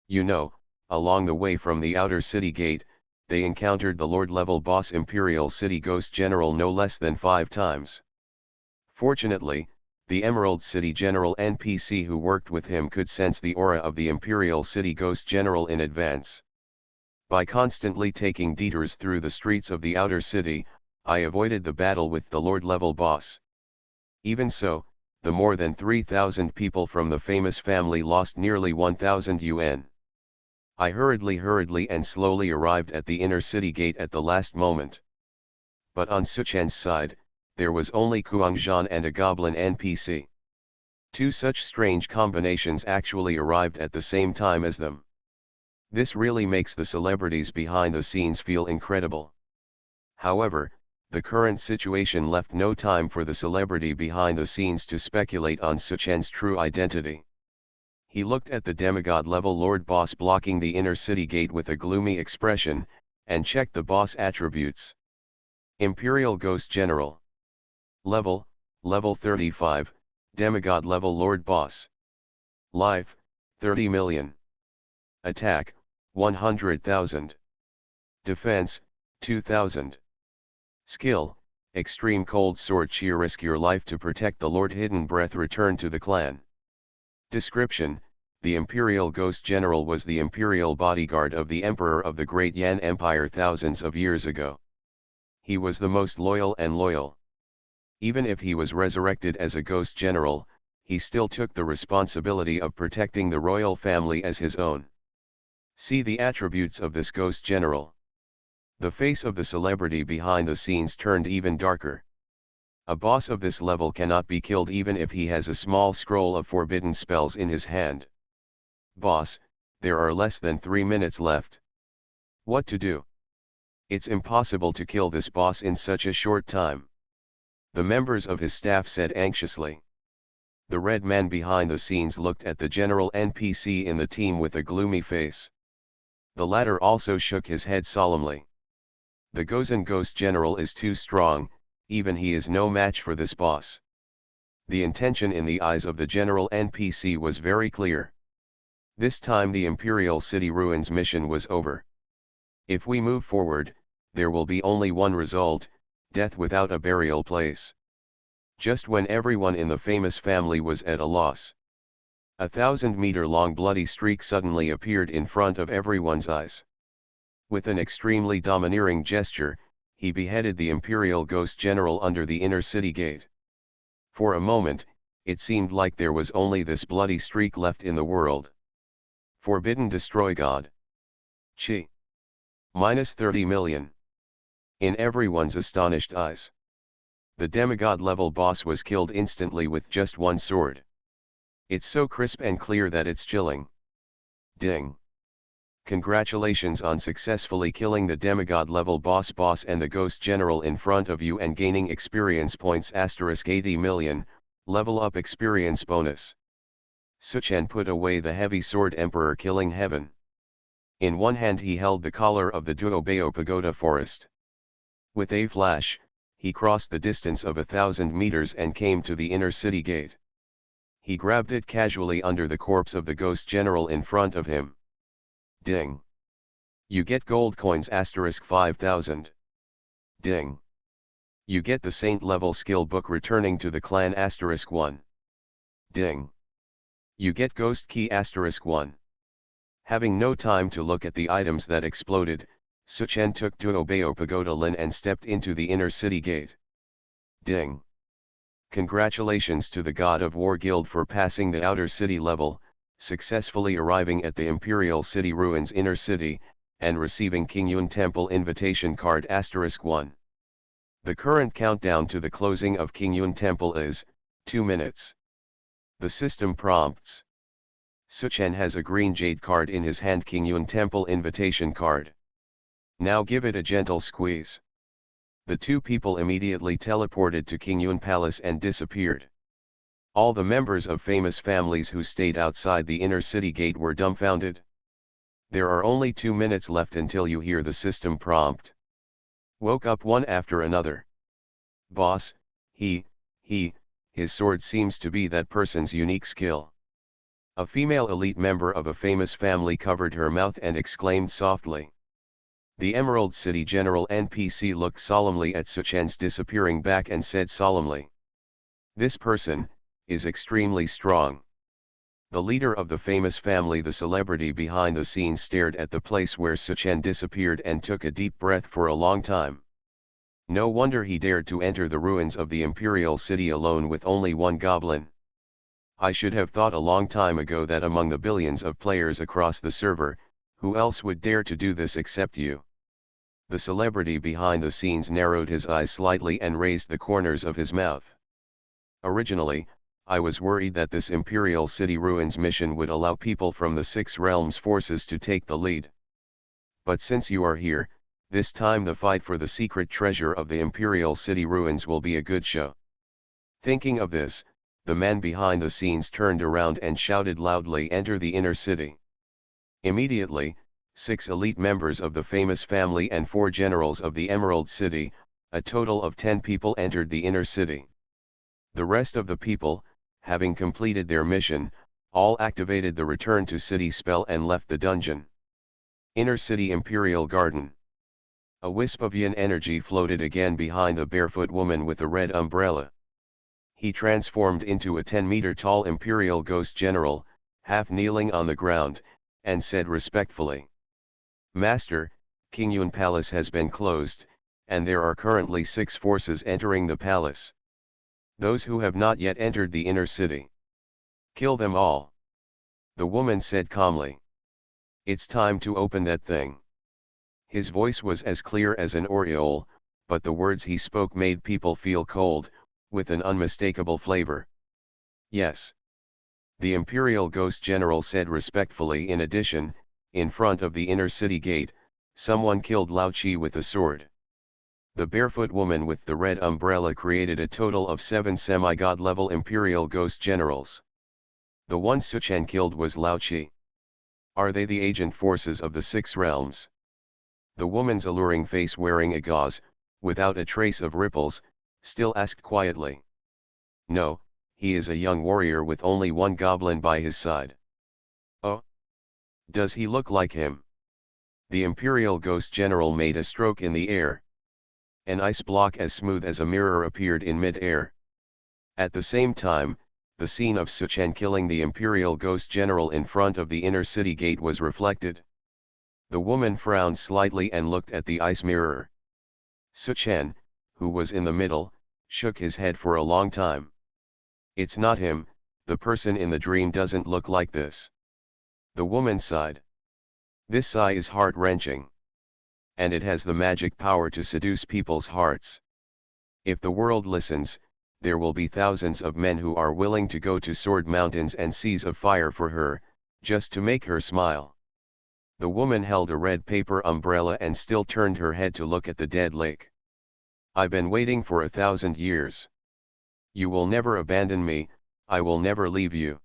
You know, along the way from the outer city gate, they encountered the Lord-level boss Imperial City Ghost General no less than 5 times. Fortunately, the Emerald City General NPC who worked with him could sense the aura of the Imperial City Ghost General in advance. By constantly taking detours through the streets of the outer city, I avoided the battle with the Lord-level boss. Even so, the more than 3,000 people from the famous family lost nearly 1,000 yuan. I hurriedly and slowly arrived at the inner city gate at the last moment. But on Suchan's side, there was only Kuangzhan and a goblin NPC. Two such strange combinations actually arrived at the same time as them. This really makes the celebrities behind the scenes feel incredible. However, the current situation left no time for the celebrity behind the scenes to speculate on Suchan's true identity. He looked at the demigod-level Lord Boss blocking the inner city gate with a gloomy expression, and checked the boss attributes. Imperial Ghost General. Level 35, demigod-level Lord Boss. Life, 30 million. Attack, 100,000. Defense, 2,000. Skill, Extreme Cold Sword Cheer. Risk your life to protect the Lord. Hidden Breath. Return to the clan. Description: the Imperial Ghost General was the imperial bodyguard of the Emperor of the Great Yan Empire thousands of years ago. He was the most loyal and loyal. Even if he was resurrected as a Ghost General, he still took the responsibility of protecting the royal family as his own. See the attributes of this Ghost General. The face of the celebrity behind the scenes turned even darker. A boss of this level cannot be killed even if he has a small scroll of forbidden spells in his hand. Boss, there are less than 3 minutes left. What to do? It's impossible to kill this boss in such a short time. The members of his staff said anxiously. The red man behind the scenes looked at the general NPC in the team with a gloomy face. The latter also shook his head solemnly. The Gozen Ghost General is too strong, even he is no match for this boss. The intention in the eyes of the general NPC was very clear. This time the Imperial City Ruins mission was over. If we move forward, there will be only one result, death without a burial place. Just when everyone in the famous family was at a loss, a 1,000-meter-long bloody streak suddenly appeared in front of everyone's eyes. With an extremely domineering gesture, he beheaded the Imperial Ghost General under the inner city gate. For a moment, it seemed like there was only this bloody streak left in the world. Forbidden destroy God. Chi. Minus 30 million. In everyone's astonished eyes. The demigod-level boss was killed instantly with just one sword. It's so crisp and clear that it's chilling. Ding. Congratulations on successfully killing the demigod-level boss and the Ghost General in front of you and gaining experience points *80 million, level up experience bonus. Suchen put away the heavy sword Emperor killing heaven. In one hand he held the collar of the Duobao Pagoda forest. With a flash, he crossed the distance of 1,000 meters and came to the inner city gate. He grabbed it casually under the corpse of the Ghost General in front of him. Ding. You get gold coins *5000. Ding. You get the Saint level skill book returning to the clan *1. Ding. You get ghost key *1. Having no time to look at the items that exploded, Suchen took Duobao Pagoda Lin and stepped into the inner city gate. Ding. Congratulations to the God of War Guild for passing the outer city level, successfully arriving at the Imperial City Ruins inner city, and receiving Qingyun Temple invitation card *1. The current countdown to the closing of Qingyun Temple is 2 minutes. The system prompts. Suchen has a green jade card in his hand, Qingyun Temple invitation card. Now give it a gentle squeeze. The two people immediately teleported to Qingyun Palace and disappeared. All the members of famous families who stayed outside the inner city gate were dumbfounded. There are only 2 minutes left until you hear the system prompt. Woke up one after another. Boss, his sword seems to be that person's unique skill. A female elite member of a famous family covered her mouth and exclaimed softly. The Emerald City General NPC looked solemnly at Suchen's disappearing back and said solemnly. This person is extremely strong. The leader of the famous family, the celebrity behind the scenes, stared at the place where Suchen disappeared and took a deep breath for a long time. No wonder he dared to enter the ruins of the Imperial City alone with only one goblin. I should have thought a long time ago that among the billions of players across the server, who else would dare to do this except you? The celebrity behind the scenes narrowed his eyes slightly and raised the corners of his mouth. Originally, I was worried that this Imperial City Ruins mission would allow people from the Six Realms forces to take the lead. But since you are here, this time the fight for the secret treasure of the Imperial City Ruins will be a good show. Thinking of this, the man behind the scenes turned around and shouted loudly, "Enter the inner city." Immediately, 6 elite members of the famous family and 4 generals of the Emerald City, a total of 10 people, entered the inner city. The rest of the people, having completed their mission, all activated the Return to City spell and left the dungeon. Inner City Imperial Garden. A wisp of yin energy floated again behind the barefoot woman with the red umbrella. He transformed into a 10-meter-tall Imperial Ghost General, half kneeling on the ground, and said respectfully. Master, Qingyun Palace has been closed, and there are currently 6 forces entering the palace. Those who have not yet entered the inner city. Kill them all. The woman said calmly. It's time to open that thing. His voice was as clear as an aureole, but the words he spoke made people feel cold, with an unmistakable flavor. Yes. The Imperial Ghost General said respectfully. In addition, in front of the inner city gate, Someone killed Lao Chi with a sword. The barefoot woman with the red umbrella created a total of 7 semi-god level imperial ghost generals. The one Suchen killed was Lao Chi. Are they the agent forces of the 6 realms? The woman's alluring face wearing a gauze, without a trace of ripples, still asked quietly. No, he is a young warrior with only one goblin by his side. Oh? Does he look like him? The Imperial Ghost General made a stroke in the air. An ice block as smooth as a mirror appeared in mid-air. At the same time, the scene of Suchen killing the Imperial Ghost General in front of the inner city gate was reflected. The woman frowned slightly and looked at the ice mirror. Suchen, who was in the middle, shook his head for a long time. It's not him, the person in the dream doesn't look like this. The woman sighed. This sigh is heart-wrenching. And it has the magic power to seduce people's hearts. If the world listens, there will be thousands of men who are willing to go to sword mountains and seas of fire for her, just to make her smile. The woman held a red paper umbrella and still turned her head to look at the dead lake. I've been waiting for 1,000 years. You will never abandon me, I will never leave you.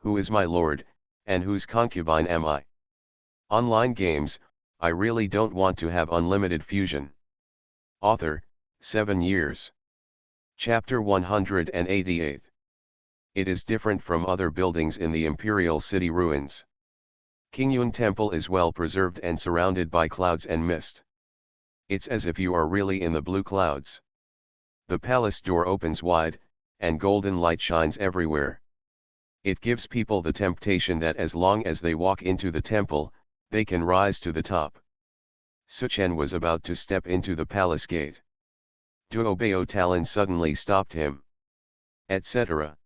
Who is my lord, and whose concubine am I? Online games, I really don't want to have unlimited fusion. Author, 7 years. Chapter 188. It is different from other buildings in the Imperial City ruins. Qingyun Temple is well preserved and surrounded by clouds and mist. It's as if you are really in the blue clouds. The palace door opens wide, and golden light shines everywhere. It gives people the temptation that as long as they walk into the temple, they can rise to the top. Suchen was about to step into the palace gate. Duobao Talon suddenly stopped him. Etc.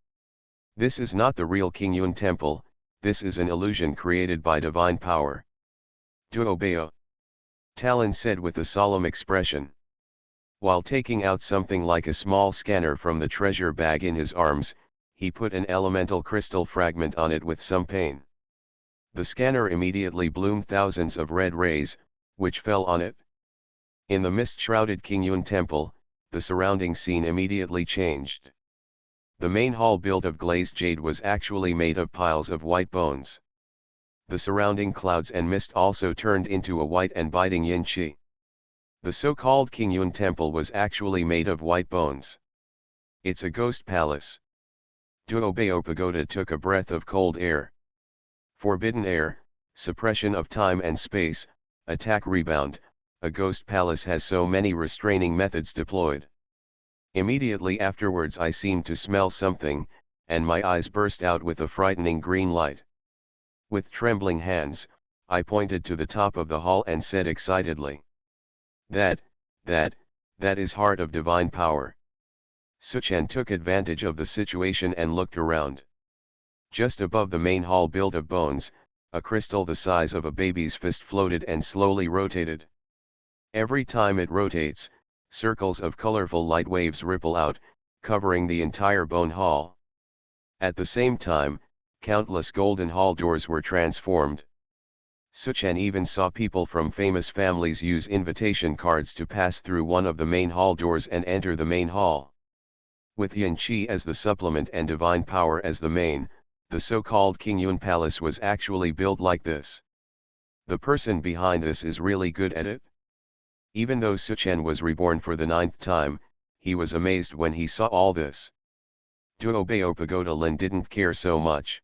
This is not the real Qingyun Temple, this is an illusion created by divine power. Duobao. Talon said with a solemn expression. While taking out something like a small scanner from the treasure bag in his arms, he put an elemental crystal fragment on it with some pain. The scanner immediately bloomed thousands of red rays, which fell on it. In the mist-shrouded Qingyun Temple, the surrounding scene immediately changed. The main hall built of glazed jade was actually made of piles of white bones. The surrounding clouds and mist also turned into a white and biting yin qi. The so-called Qingyun Temple was actually made of white bones. It's a ghost palace. Duobao Pagoda took a breath of cold air. Forbidden air, suppression of time and space, attack rebound, a ghost palace has so many restraining methods deployed. Immediately afterwards I seemed to smell something, and my eyes burst out with a frightening green light. With trembling hands, I pointed to the top of the hall and said excitedly. That is heart of divine power. Suchen took advantage of the situation and looked around. Just above the main hall built of bones, a crystal the size of a baby's fist floated and slowly rotated. Every time it rotates, circles of colorful light waves ripple out, covering the entire bone hall. At the same time, countless golden hall doors were transformed. Suchen even saw people from famous families use invitation cards to pass through one of the main hall doors and enter the main hall. With Yin Qi as the supplement and divine power as the main, the so-called Qingyun Palace was actually built like this. The person behind this is really good at it. Even though Suchen was reborn for the 9th time, he was amazed when he saw all this. Duobao Pagoda Lin didn't care so much.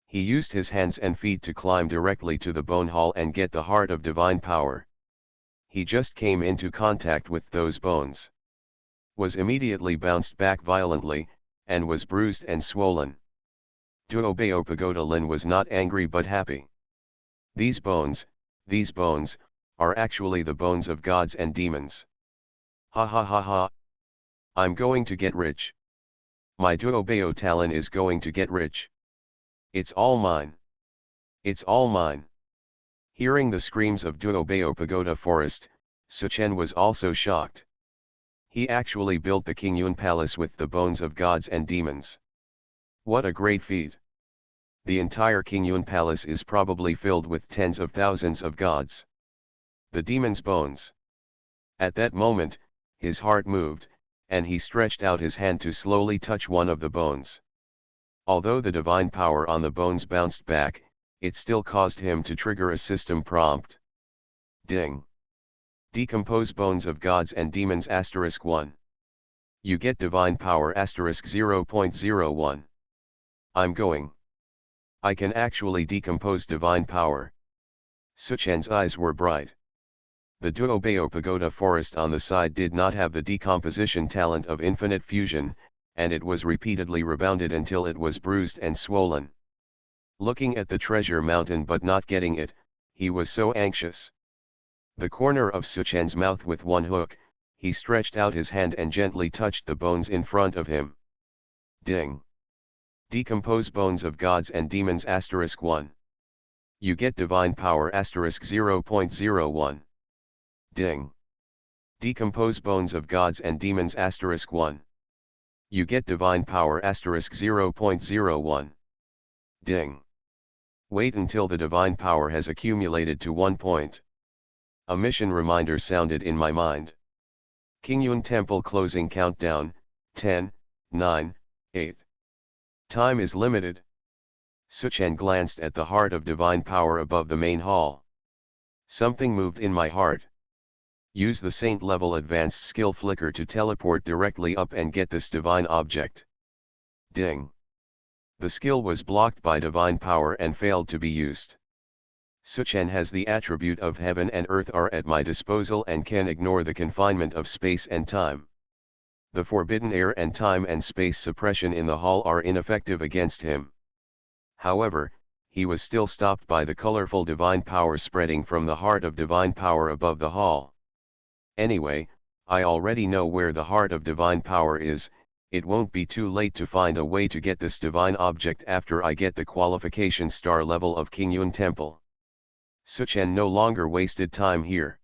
He used his hands and feet to climb directly to the bone hall and get the heart of divine power. He just came into contact with those bones. Was immediately bounced back violently, and was bruised and swollen. Duobao Pagoda Lin was not angry but happy. These bones, are actually the bones of gods and demons. Ha ha ha ha. I'm going to get rich. My Duobao Talon is going to get rich. It's all mine. It's all mine. Hearing the screams of Duobao Pagoda Forest, Suchen was also shocked. He actually built the Qingyun Palace with the bones of gods and demons. What a great feat. The entire Qingyun Palace is probably filled with tens of thousands of gods. The demon's bones. At that moment, his heart moved, and he stretched out his hand to slowly touch one of the bones. Although the divine power on the bones bounced back, it still caused him to trigger a system prompt. Ding. Decompose bones of gods and demons *1. You get divine power *0.01. I'm going. I can actually decompose divine power. Suchen's eyes were bright. The Duobao Pagoda forest on the side did not have the decomposition talent of infinite fusion, and it was repeatedly rebounded until it was bruised and swollen. Looking at the treasure mountain but not getting it, he was so anxious. The corner of Suchen's mouth with one hook, he stretched out his hand and gently touched the bones in front of him. Ding. Decompose bones of gods and demons *1. You get divine power *0.01. Ding. Decompose bones of gods and demons *1. You get divine power *0.01. Ding. Wait until the divine power has accumulated to 1 point. A mission reminder sounded in my mind. Qingyun Temple closing countdown, 10, 9, 8. Time is limited. Suchen glanced at the heart of divine power above the main hall. Something moved in my heart. Use the saint level advanced skill flicker to teleport directly up and get this divine object. Ding. The skill was blocked by divine power and failed to be used. Suchen has the attribute of heaven and earth are at my disposal and can ignore the confinement of space and time. The forbidden air and time and space suppression in the hall are ineffective against him. However, he was still stopped by the colorful divine power spreading from the heart of divine power above the hall. Anyway, I already know where the heart of divine power is. It won't be too late to find a way to get this divine object after I get the qualification star level of Qingyun Temple. Suchen no longer wasted time here.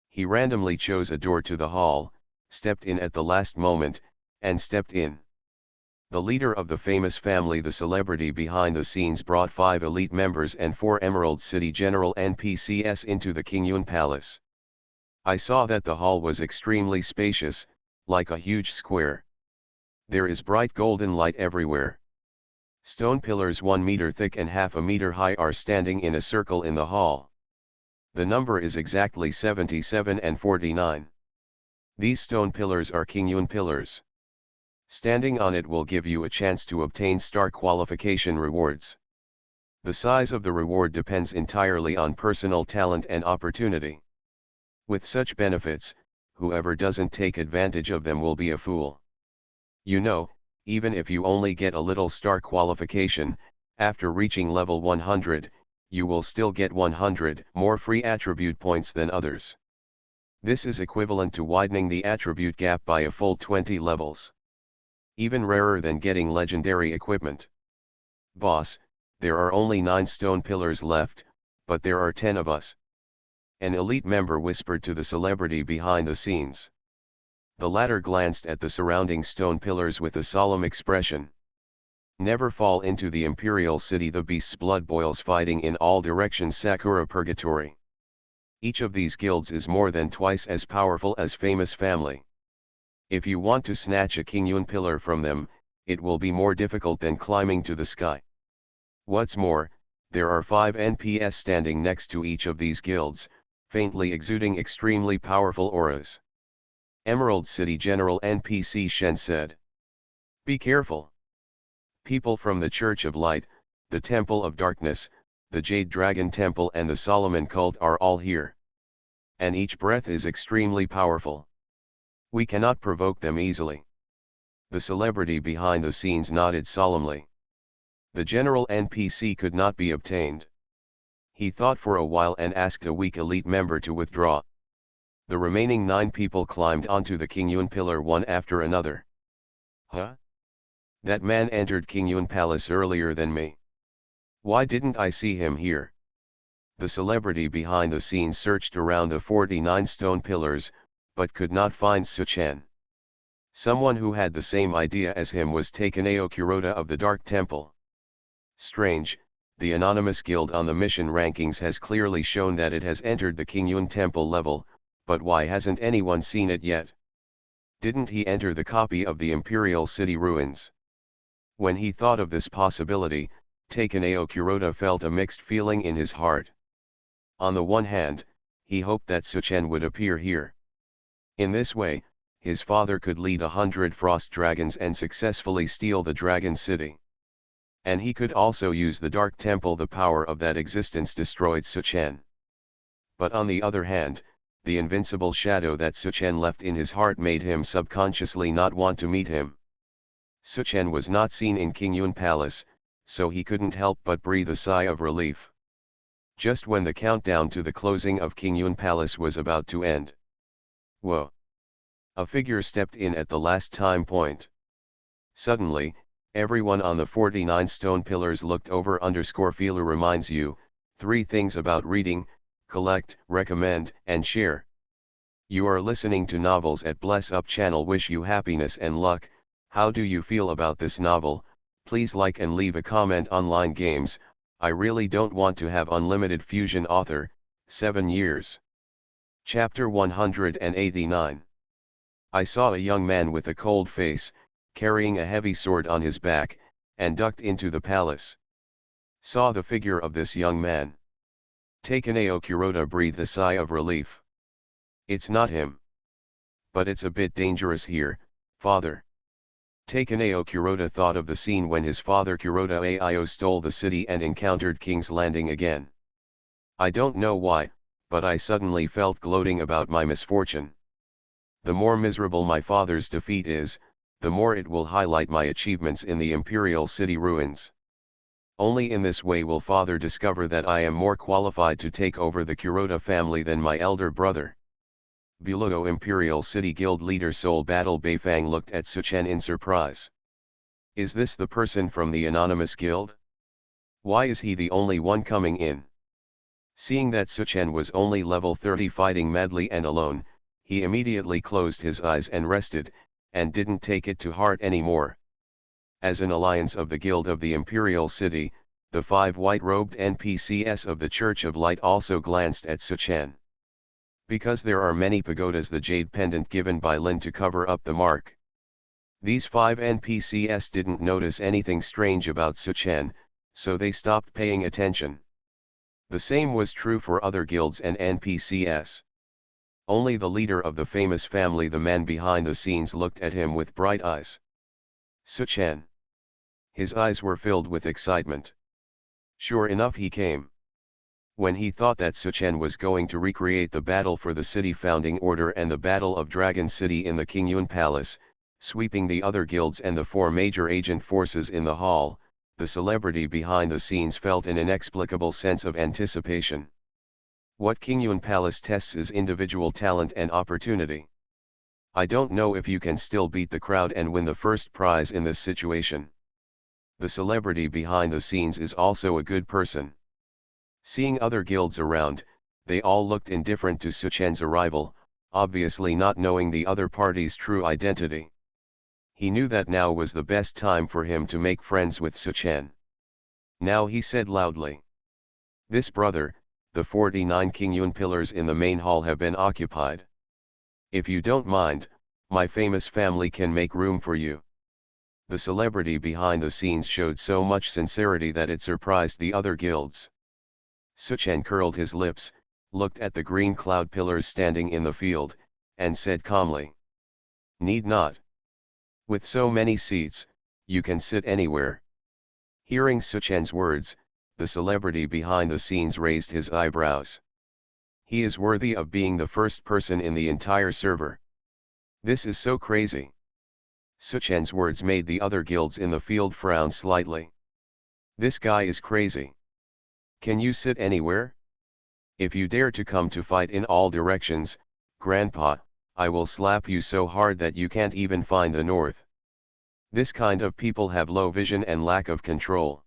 He randomly chose a door to the hall, stepped in at the last moment, and stepped in. The leader of the famous family, the celebrity behind the scenes, brought 5 elite members and 4 Emerald City General NPCs into the Qingyun Palace. I saw that the hall was extremely spacious, like a huge square. There is bright golden light everywhere. Stone pillars 1 meter thick and half a meter high are standing in a circle in the hall. The number is exactly 77 and 49. These stone pillars are Qingyun pillars. Standing on it will give you a chance to obtain star qualification rewards. The size of the reward depends entirely on personal talent and opportunity. With such benefits, whoever doesn't take advantage of them will be a fool. You know, even if you only get a little star qualification, after reaching level 100, you will still get 100 more free attribute points than others. This is equivalent to widening the attribute gap by a full 20 levels. Even rarer than getting legendary equipment. Boss, there are only 9 stone pillars left, but there are 10 of us. An elite member whispered to the celebrity behind the scenes. The latter glanced at the surrounding stone pillars with a solemn expression. Never fall into the Imperial City. The beast's blood boils fighting in all directions. Sakura Purgatory. Each of these guilds is more than twice as powerful as famous family. If you want to snatch a Qingyun pillar from them, it will be more difficult than climbing to the sky. What's more, there are 5 NPS standing next to each of these guilds, faintly exuding extremely powerful auras. Emerald City General NPC Shen said. Be careful. People from the Church of Light, the Temple of Darkness, the Jade Dragon Temple and the Solomon Cult are all here. And each breath is extremely powerful. We cannot provoke them easily. The celebrity behind the scenes nodded solemnly. The general NPC could not be obtained. He thought for a while and asked a weak elite member to withdraw. The remaining 9 people climbed onto the Qingyun pillar one after another. Huh? That man entered Qingyun Palace earlier than me. Why didn't I see him here? The celebrity behind the scenes searched around the 49 stone pillars, but could not find Suchen. Someone who had the same idea as him was Takeneo Kuroda of the Dark Temple. Strange, the anonymous guild on the mission rankings has clearly shown that it has entered the Qingyun temple level, but why hasn't anyone seen it yet? Didn't he enter the copy of the Imperial City ruins? When he thought of this possibility, Takeneo Kuroda felt a mixed feeling in his heart. On the one hand, he hoped that Suchen would appear here. In this way, his father could lead 100 frost dragons and successfully steal the dragon city. And he could also use the Dark Temple. The power of that existence destroyed Suchen. But on the other hand, the invincible shadow that Suchen left in his heart made him subconsciously not want to meet him. Suchen was not seen in Qingyun Palace, so he couldn't help but breathe a sigh of relief. Just when the countdown to the closing of Qingyun Palace was about to end. Whoa! A figure stepped in at the last time point. Suddenly, everyone on the 49 stone pillars looked over. Fila reminds you, 3 things about reading: collect, recommend, and share. You are listening to Novels at Bless Up channel. Wish you happiness and luck. How do you feel about this novel? Please like and leave a comment. Online games, I really don't want to have unlimited fusion. Author, 7 years. Chapter 189. I saw a young man with a cold face, carrying a heavy sword on his back, and ducked into the palace. Saw the figure of this young man. Takeneo Kuroda breathed a sigh of relief. It's not him. But it's a bit dangerous here, father. Takeneo Kuroda thought of the scene when his father Kuroda Aio stole the city and encountered King's Landing again. I don't know why, but I suddenly felt gloating about my misfortune. The more miserable my father's defeat is, the more it will highlight my achievements in the Imperial City ruins. Only in this way will father discover that I am more qualified to take over the Kuroda family than my elder brother. Below. Imperial City Guild leader Soul Battle Beifang looked at Suchen in surprise. Is this the person from the anonymous guild? Why is he the only one coming in? Seeing that Suchen was only level 30 fighting madly and alone, he immediately closed his eyes and rested, and didn't take it to heart anymore. As an alliance of the Guild of the Imperial City, the 5 white-robed NPCs of the Church of Light also glanced at Suchen. Because there are many pagodas, the jade pendant given by Lin to cover up the mark. These 5 NPCs didn't notice anything strange about Suchen, so they stopped paying attention. The same was true for other guilds and NPCs. Only the leader of the famous family, the man behind the scenes, looked at him with bright eyes. Suchen. His eyes were filled with excitement. Sure enough, he came. When he thought that Suchen was going to recreate the battle for the city founding order and the battle of Dragon City in the Qingyun Palace, sweeping the other guilds and the 4 major agent forces in the hall, the celebrity behind the scenes felt an inexplicable sense of anticipation. What Qingyun Palace tests is individual talent and opportunity. I don't know if you can still beat the crowd and win the first prize in this situation. The celebrity behind the scenes is also a good person. Seeing other guilds around, they all looked indifferent to Suchen's arrival, obviously not knowing the other party's true identity. He knew that now was the best time for him to make friends with Suchen. Now he said loudly. This brother, the 49 Qingyun pillars in the main hall have been occupied. If you don't mind, my famous family can make room for you. The celebrity behind the scenes showed so much sincerity that it surprised the other guilds. Suchen curled his lips, looked at the green cloud pillars standing in the field, and said calmly. Need not. With so many seats, you can sit anywhere. Hearing Suchen's words, the celebrity behind the scenes raised his eyebrows. He is worthy of being the first person in the entire server. This is so crazy. Suchen's words made the other guilds in the field frown slightly. This guy is crazy. Can you sit anywhere? If you dare to come to fight in all directions, Grandpa, I will slap you so hard that you can't even find the north. This kind of people have low vision and lack of control.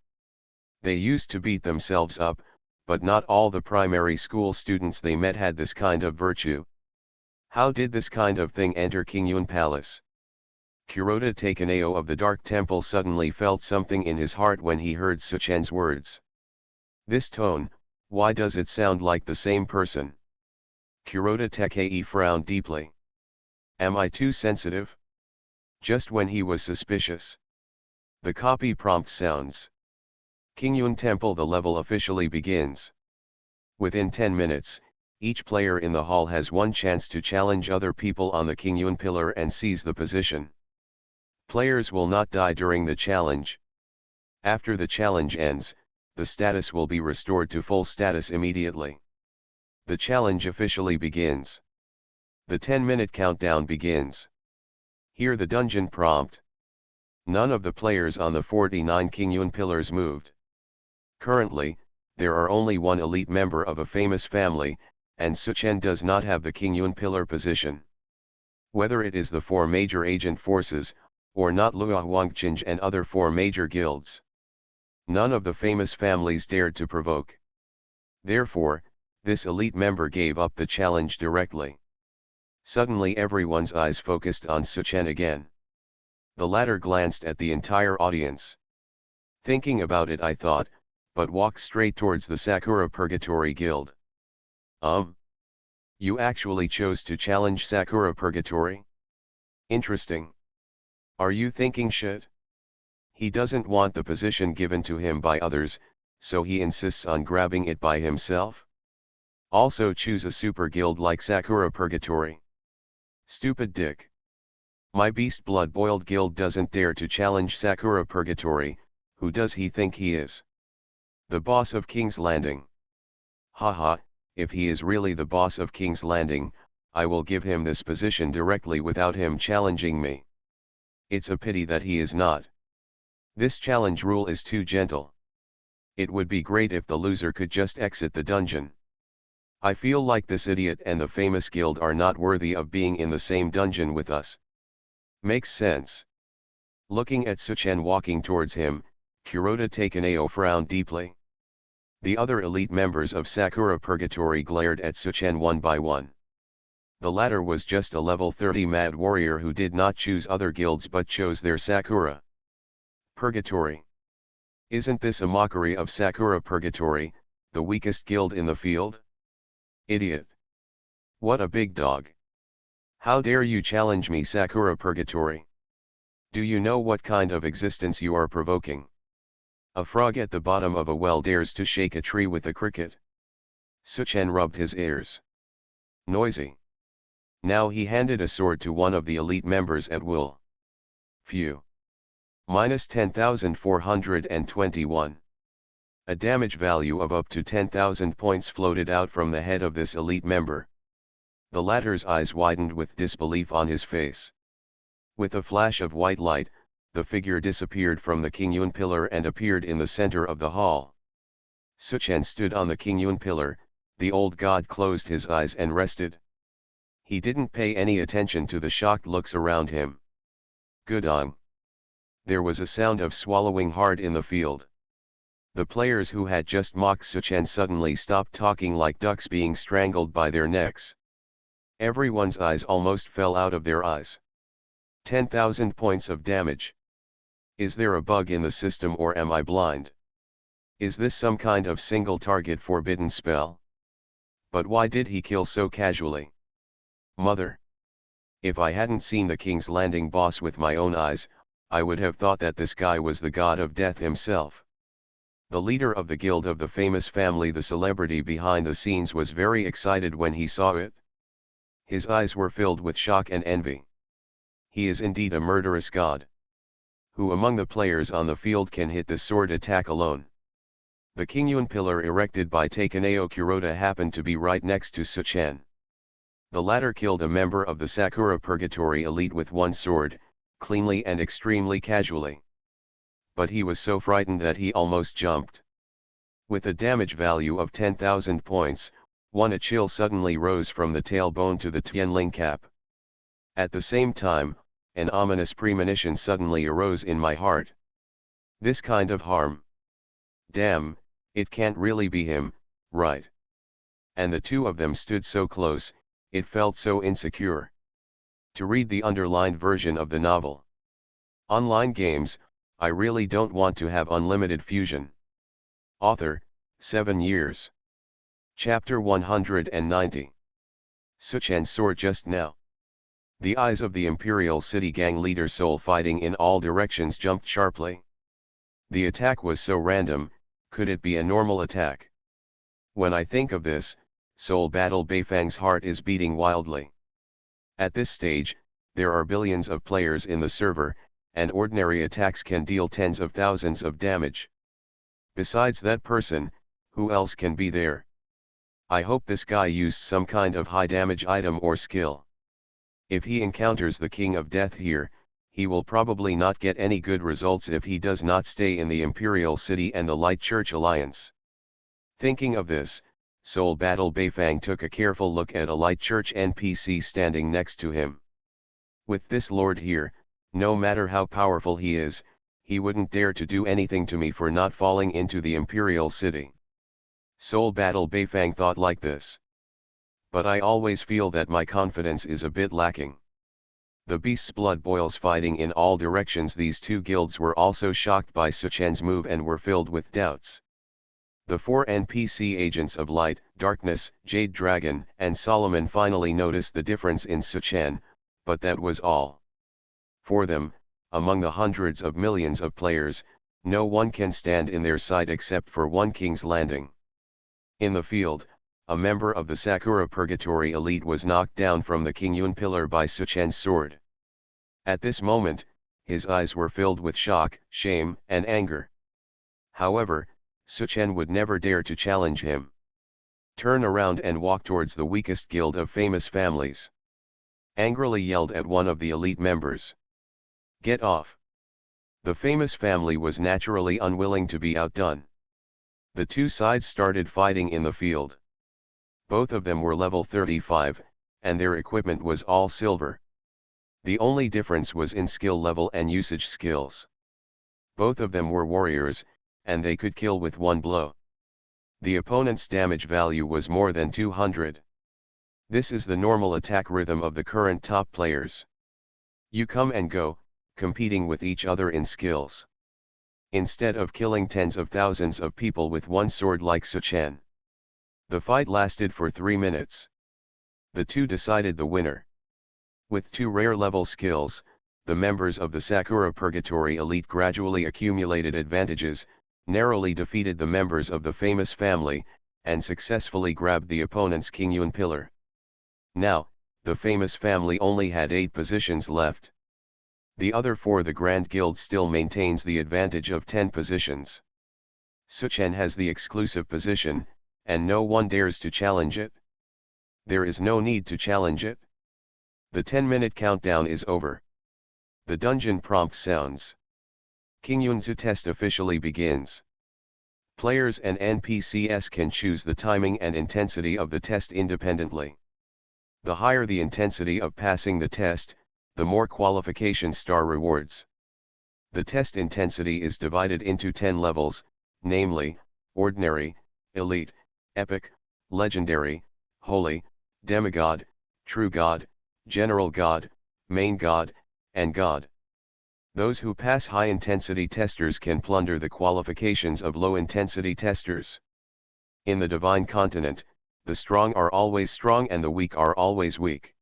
They used to beat themselves up, but not all the primary school students they met had this kind of virtue. How did this kind of thing enter Qingyun Palace? Kuroda Takeneo of the Dark Temple suddenly felt something in his heart when he heard Suchen's words. This tone, why does it sound like the same person? Kuroda Takei frowned deeply. Am I too sensitive? Just when he was suspicious. The copy prompt sounds. Kingyun Temple. The level officially begins. Within 10 minutes, each player in the hall has one chance to challenge other people on the Kingyun pillar and seize the position. Players will not die during the challenge. After the challenge ends, the status will be restored to full status immediately. The challenge officially begins. The 10-minute countdown begins. Hear the dungeon prompt. None of the players on the 49 Kingyun pillars moved. Currently, there are only one elite member of a famous family, and Suchen does not have the Kingyun pillar position. Whether it is the four major agent forces, or not Lua Huangqing and other four major guilds. None of the famous families dared to provoke. Therefore, this elite member gave up the challenge directly. Suddenly everyone's eyes focused on Suchen again. The latter glanced at the entire audience. Thinking about it, I thought, but walked straight towards the Sakura Purgatory Guild. You actually chose to challenge Sakura Purgatory? Interesting. Are you thinking shit? He doesn't want the position given to him by others, so he insists on grabbing it by himself? Also choose a super guild like Sakura Purgatory. Stupid dick. My beast blood boiled guild doesn't dare to challenge Sakura Purgatory. Who does he think he is? The boss of King's Landing. Haha, if he is really the boss of King's Landing, I will give him this position directly without him challenging me. It's a pity that he is not. This challenge rule is too gentle. It would be great if the loser could just exit the dungeon. I feel like this idiot and the famous guild are not worthy of being in the same dungeon with us. Makes sense. Looking at Suchen walking towards him, Kuroda Takeneo frowned deeply. The other elite members of Sakura Purgatory glared at Suchen one by one. The latter was just a level 30 mad warrior who did not choose other guilds but chose their Sakura Purgatory. Isn't this a mockery of Sakura Purgatory, the weakest guild in the field? Idiot. What a big dog. How dare you challenge me, Sakura Purgatory? Do you know what kind of existence you are provoking? A frog at the bottom of a well dares to shake a tree with a cricket. Suchen rubbed his ears. Noisy. Now he handed a sword to one of the elite members at will. Phew. Minus 10,421. A damage value of up to 10,000 points floated out from the head of this elite member. The latter's eyes widened with disbelief on his face. With a flash of white light, the figure disappeared from the Kingyun pillar and appeared in the center of the hall. Suchen stood on the Kingyun pillar. The old god closed his eyes and rested. He didn't pay any attention to the shocked looks around him. Gudong. There was a sound of swallowing hard in the field. The players who had just mocked Suchen suddenly stopped talking like ducks being strangled by their necks. Everyone's eyes almost fell out of their eyes. 10,000 points of damage. Is there a bug in the system or am I blind? Is this some kind of single target forbidden spell? But why did he kill so casually? Mother. If I hadn't seen the King's Landing boss with my own eyes, I would have thought that this guy was the god of death himself. The leader of the guild of the famous family, the celebrity behind the scenes, was very excited when he saw it. His eyes were filled with shock and envy. He is indeed a murderous god. Who among the players on the field can hit this sword attack alone? The Kingyun pillar erected by Takeneo Kuroda happened to be right next to Suchen. The latter killed a member of the Sakura Purgatory elite with one sword, cleanly and extremely casually. But he was so frightened that he almost jumped. With a damage value of 10,000 points, a chill suddenly rose from the tailbone to the Tianling cap. At the same time, an ominous premonition suddenly arose in my heart. This kind of harm. Damn, it can't really be him, right? And the two of them stood so close, it felt so insecure. To read the underlined version of the novel. Online games, I really don't want to have unlimited fusion. Author, 7 years. Chapter 190. Suchan soared just now. The eyes of the Imperial City gang leader Soul fighting in all directions jumped sharply. The attack was so random, could it be a normal attack? When I think of this, Soul Battle Beifang's heart is beating wildly. At this stage, there are billions of players in the server, and ordinary attacks can deal tens of thousands of damage. Besides that person, who else can be there? I hope this guy used some kind of high damage item or skill. If he encounters the King of Death here, he will probably not get any good results if he does not stay in the Imperial City and the Light Church Alliance. Thinking of this, Soul Battle Beifang took a careful look at a Light Church NPC standing next to him. With this lord here, no matter how powerful he is, he wouldn't dare to do anything to me for not falling into the Imperial City. Soul Battle Beifang thought like this. But I always feel that my confidence is a bit lacking. The beast's blood boils fighting in all directions. These two guilds were also shocked by Suchan's move and were filled with doubts. The 4 NPC agents of Light, Darkness, Jade Dragon, and Solomon finally noticed the difference in Suchan, but that was all. For them, among the hundreds of millions of players, no one can stand in their sight except for one King's Landing. In the field, a member of the Sakura Purgatory elite was knocked down from the Kingyun pillar by Suchan's sword. At this moment, his eyes were filled with shock, shame, and anger. However, Suchan would never dare to challenge him. Turn around and walk towards the weakest guild of famous families. Angrily yelled at one of the elite members. Get off. The famous family was naturally unwilling to be outdone. The two sides started fighting in the field. Both of them were level 35, and their equipment was all silver. The only difference was in skill level and usage skills. Both of them were warriors, and they could kill with one blow. The opponent's damage value was more than 200. This is the normal attack rhythm of the current top players. You come and go, competing with each other in skills. Instead of killing tens of thousands of people with one sword like Suchan. The fight lasted for 3 minutes. The two decided the winner. With 2 rare level skills, the members of the Sakura Purgatory elite gradually accumulated advantages, narrowly defeated the members of the famous family, and successfully grabbed the opponent's Kingyun pillar. Now, the famous family only had 8 positions left. The other 4, the Grand Guild, still maintains the advantage of 10 positions. Suchan has the exclusive position, and no one dares to challenge it. There is no need to challenge it. The 10-minute countdown is over. The dungeon prompt sounds. Kingyunzu test officially begins. Players and NPCs can choose the timing and intensity of the test independently. The higher the intensity of passing the test, the more qualification star rewards. The test intensity is divided into 10 levels, namely, Ordinary, Elite, Epic, Legendary, Holy, Demigod, True God, General God, Main God, and God. Those who pass high-intensity testers can plunder the qualifications of low-intensity testers. In the Divine Continent, the strong are always strong and the weak are always weak.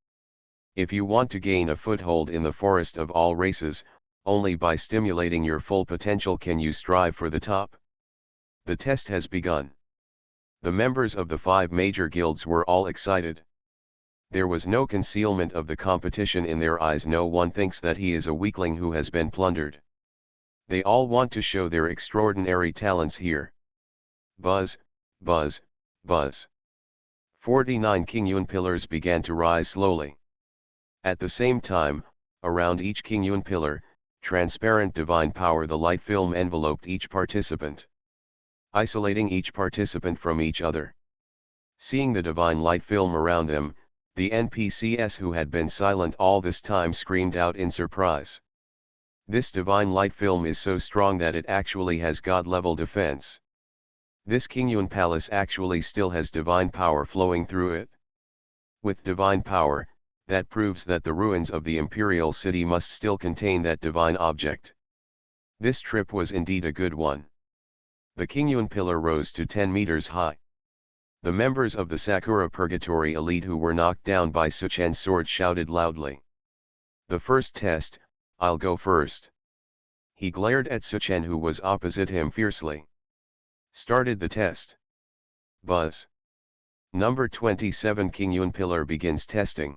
If you want to gain a foothold in the forest of all races, only by stimulating your full potential can you strive for the top. The test has begun. The members of the 5 major guilds were all excited. There was no concealment of the competition in their eyes. No one thinks that he is a weakling who has been plundered. They all want to show their extraordinary talents here. Buzz, buzz, buzz. 49 Kingyun pillars began to rise slowly. At the same time, around each Kingyun pillar, transparent divine power, the light film, enveloped each participant, isolating each participant from each other. Seeing the divine light film around them, the NPCs who had been silent all this time screamed out in surprise. This divine light film is so strong that it actually has god-level defense. This Kingyun palace actually still has divine power flowing through it. With divine power, that proves that the ruins of the Imperial City must still contain that divine object. This trip was indeed a good one. The Kingyun pillar rose to 10 meters high. The members of the Sakura Purgatory elite who were knocked down by Suchen's sword shouted loudly. The first test, I'll go first. He glared at Suchen who was opposite him fiercely. Started the test. Buzz. Number 27 Kingyun pillar begins testing.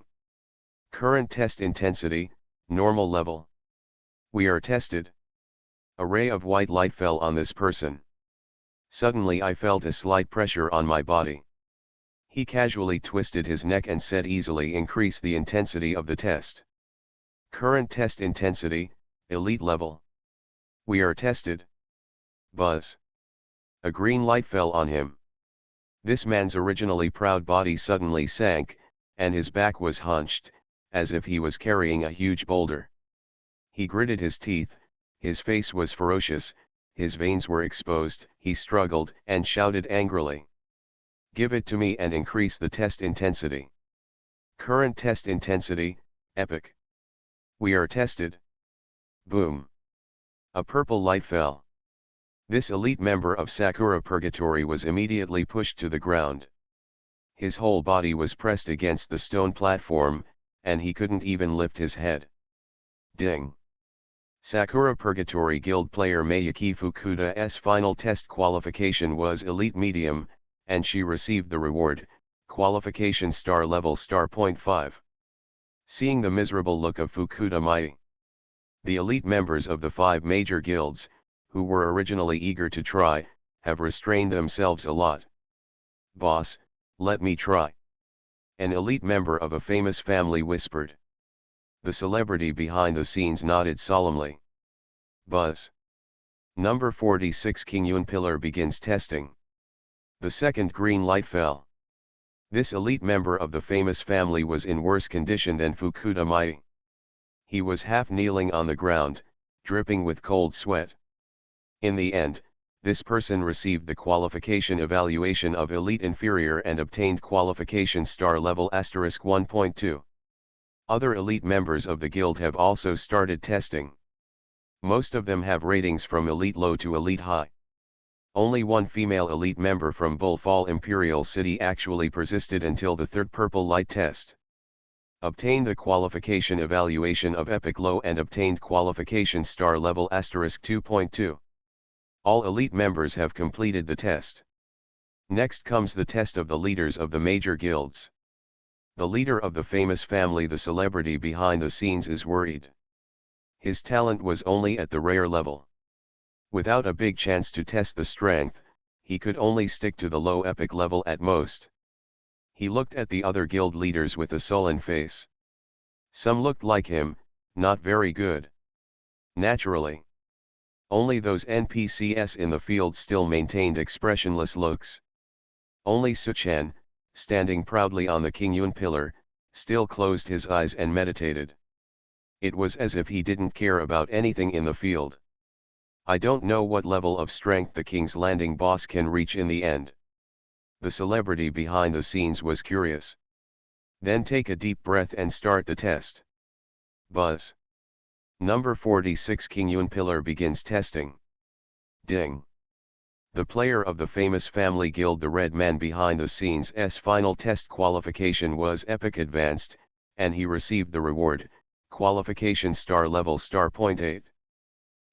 Current test intensity, normal level. We are tested. A ray of white light fell on this person. Suddenly I felt a slight pressure on my body. He casually twisted his neck and said easily increase the intensity of the test. Current test intensity, elite level. We are tested. Buzz. A green light fell on him. This man's originally proud body suddenly sank, and his back was hunched, as if he was carrying a huge boulder. He gritted his teeth, his face was ferocious, his veins were exposed, he struggled and shouted angrily. Give it to me and increase the test intensity. Current test intensity, epic. We are tested. Boom. A purple light fell. This elite member of Sakura Purgatory was immediately pushed to the ground. His whole body was pressed against the stone platform, and he couldn't even lift his head. Ding. Sakura Purgatory Guild player Mayuki Fukuda's final test qualification was Elite Medium, and she received the reward, Qualification Star Level Star.5. Seeing the miserable look of Fukuda Mai, the elite members of the 5 major guilds, who were originally eager to try, have restrained themselves a lot. Boss, let me try. An elite member of a famous family whispered. The celebrity behind the scenes nodded solemnly. Buzz. Number 46 Kingyun pillar begins testing. The second green light fell. This elite member of the famous family was in worse condition than Fukuda Mai. He was half kneeling on the ground, dripping with cold sweat. In the end, this person received the qualification evaluation of Elite Inferior and obtained qualification star level *1.2. Other elite members of the guild have also started testing. Most of them have ratings from Elite Low to Elite High. Only one female elite member from Bullfall Imperial City actually persisted until the third purple light test. Obtained the qualification evaluation of Epic Low and obtained qualification star level *2.2. All elite members have completed the test. Next comes the test of the leaders of the major guilds. The leader of the famous family, the celebrity behind the scenes, is worried. His talent was only at the rare level. Without a big chance to test the strength, he could only stick to the low epic level at most. He looked at the other guild leaders with a sullen face. Some looked like him, not very good. Naturally. Only those NPCs in the field still maintained expressionless looks. Only Suchen, standing proudly on the Kingyun pillar, still closed his eyes and meditated. It was as if he didn't care about anything in the field. I don't know what level of strength the King's Landing boss can reach in the end. The celebrity behind the scenes was curious. Then take a deep breath and start the test. Buzz. Number 46 Kingyun pillar begins testing. Ding. The player of the famous family guild, the red man behind the scenes' final test qualification was Epic Advanced, and he received the reward, qualification star level *8.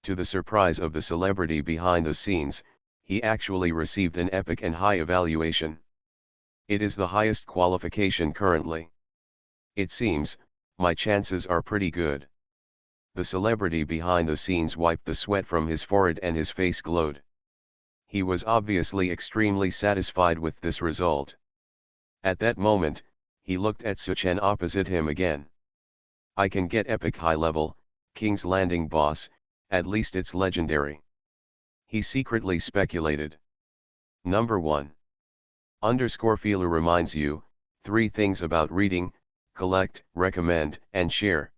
To the surprise of the celebrity behind the scenes, he actually received an epic and high evaluation. It is the highest qualification currently. It seems, my chances are pretty good. The celebrity behind the scenes wiped the sweat from his forehead and his face glowed. He was obviously extremely satisfied with this result. At that moment, he looked at Suchen opposite him again. I can get epic high level, King's Landing boss, at least it's legendary. He secretly speculated. Number 1. Feeler reminds you, 3 things about reading, collect, recommend, and share.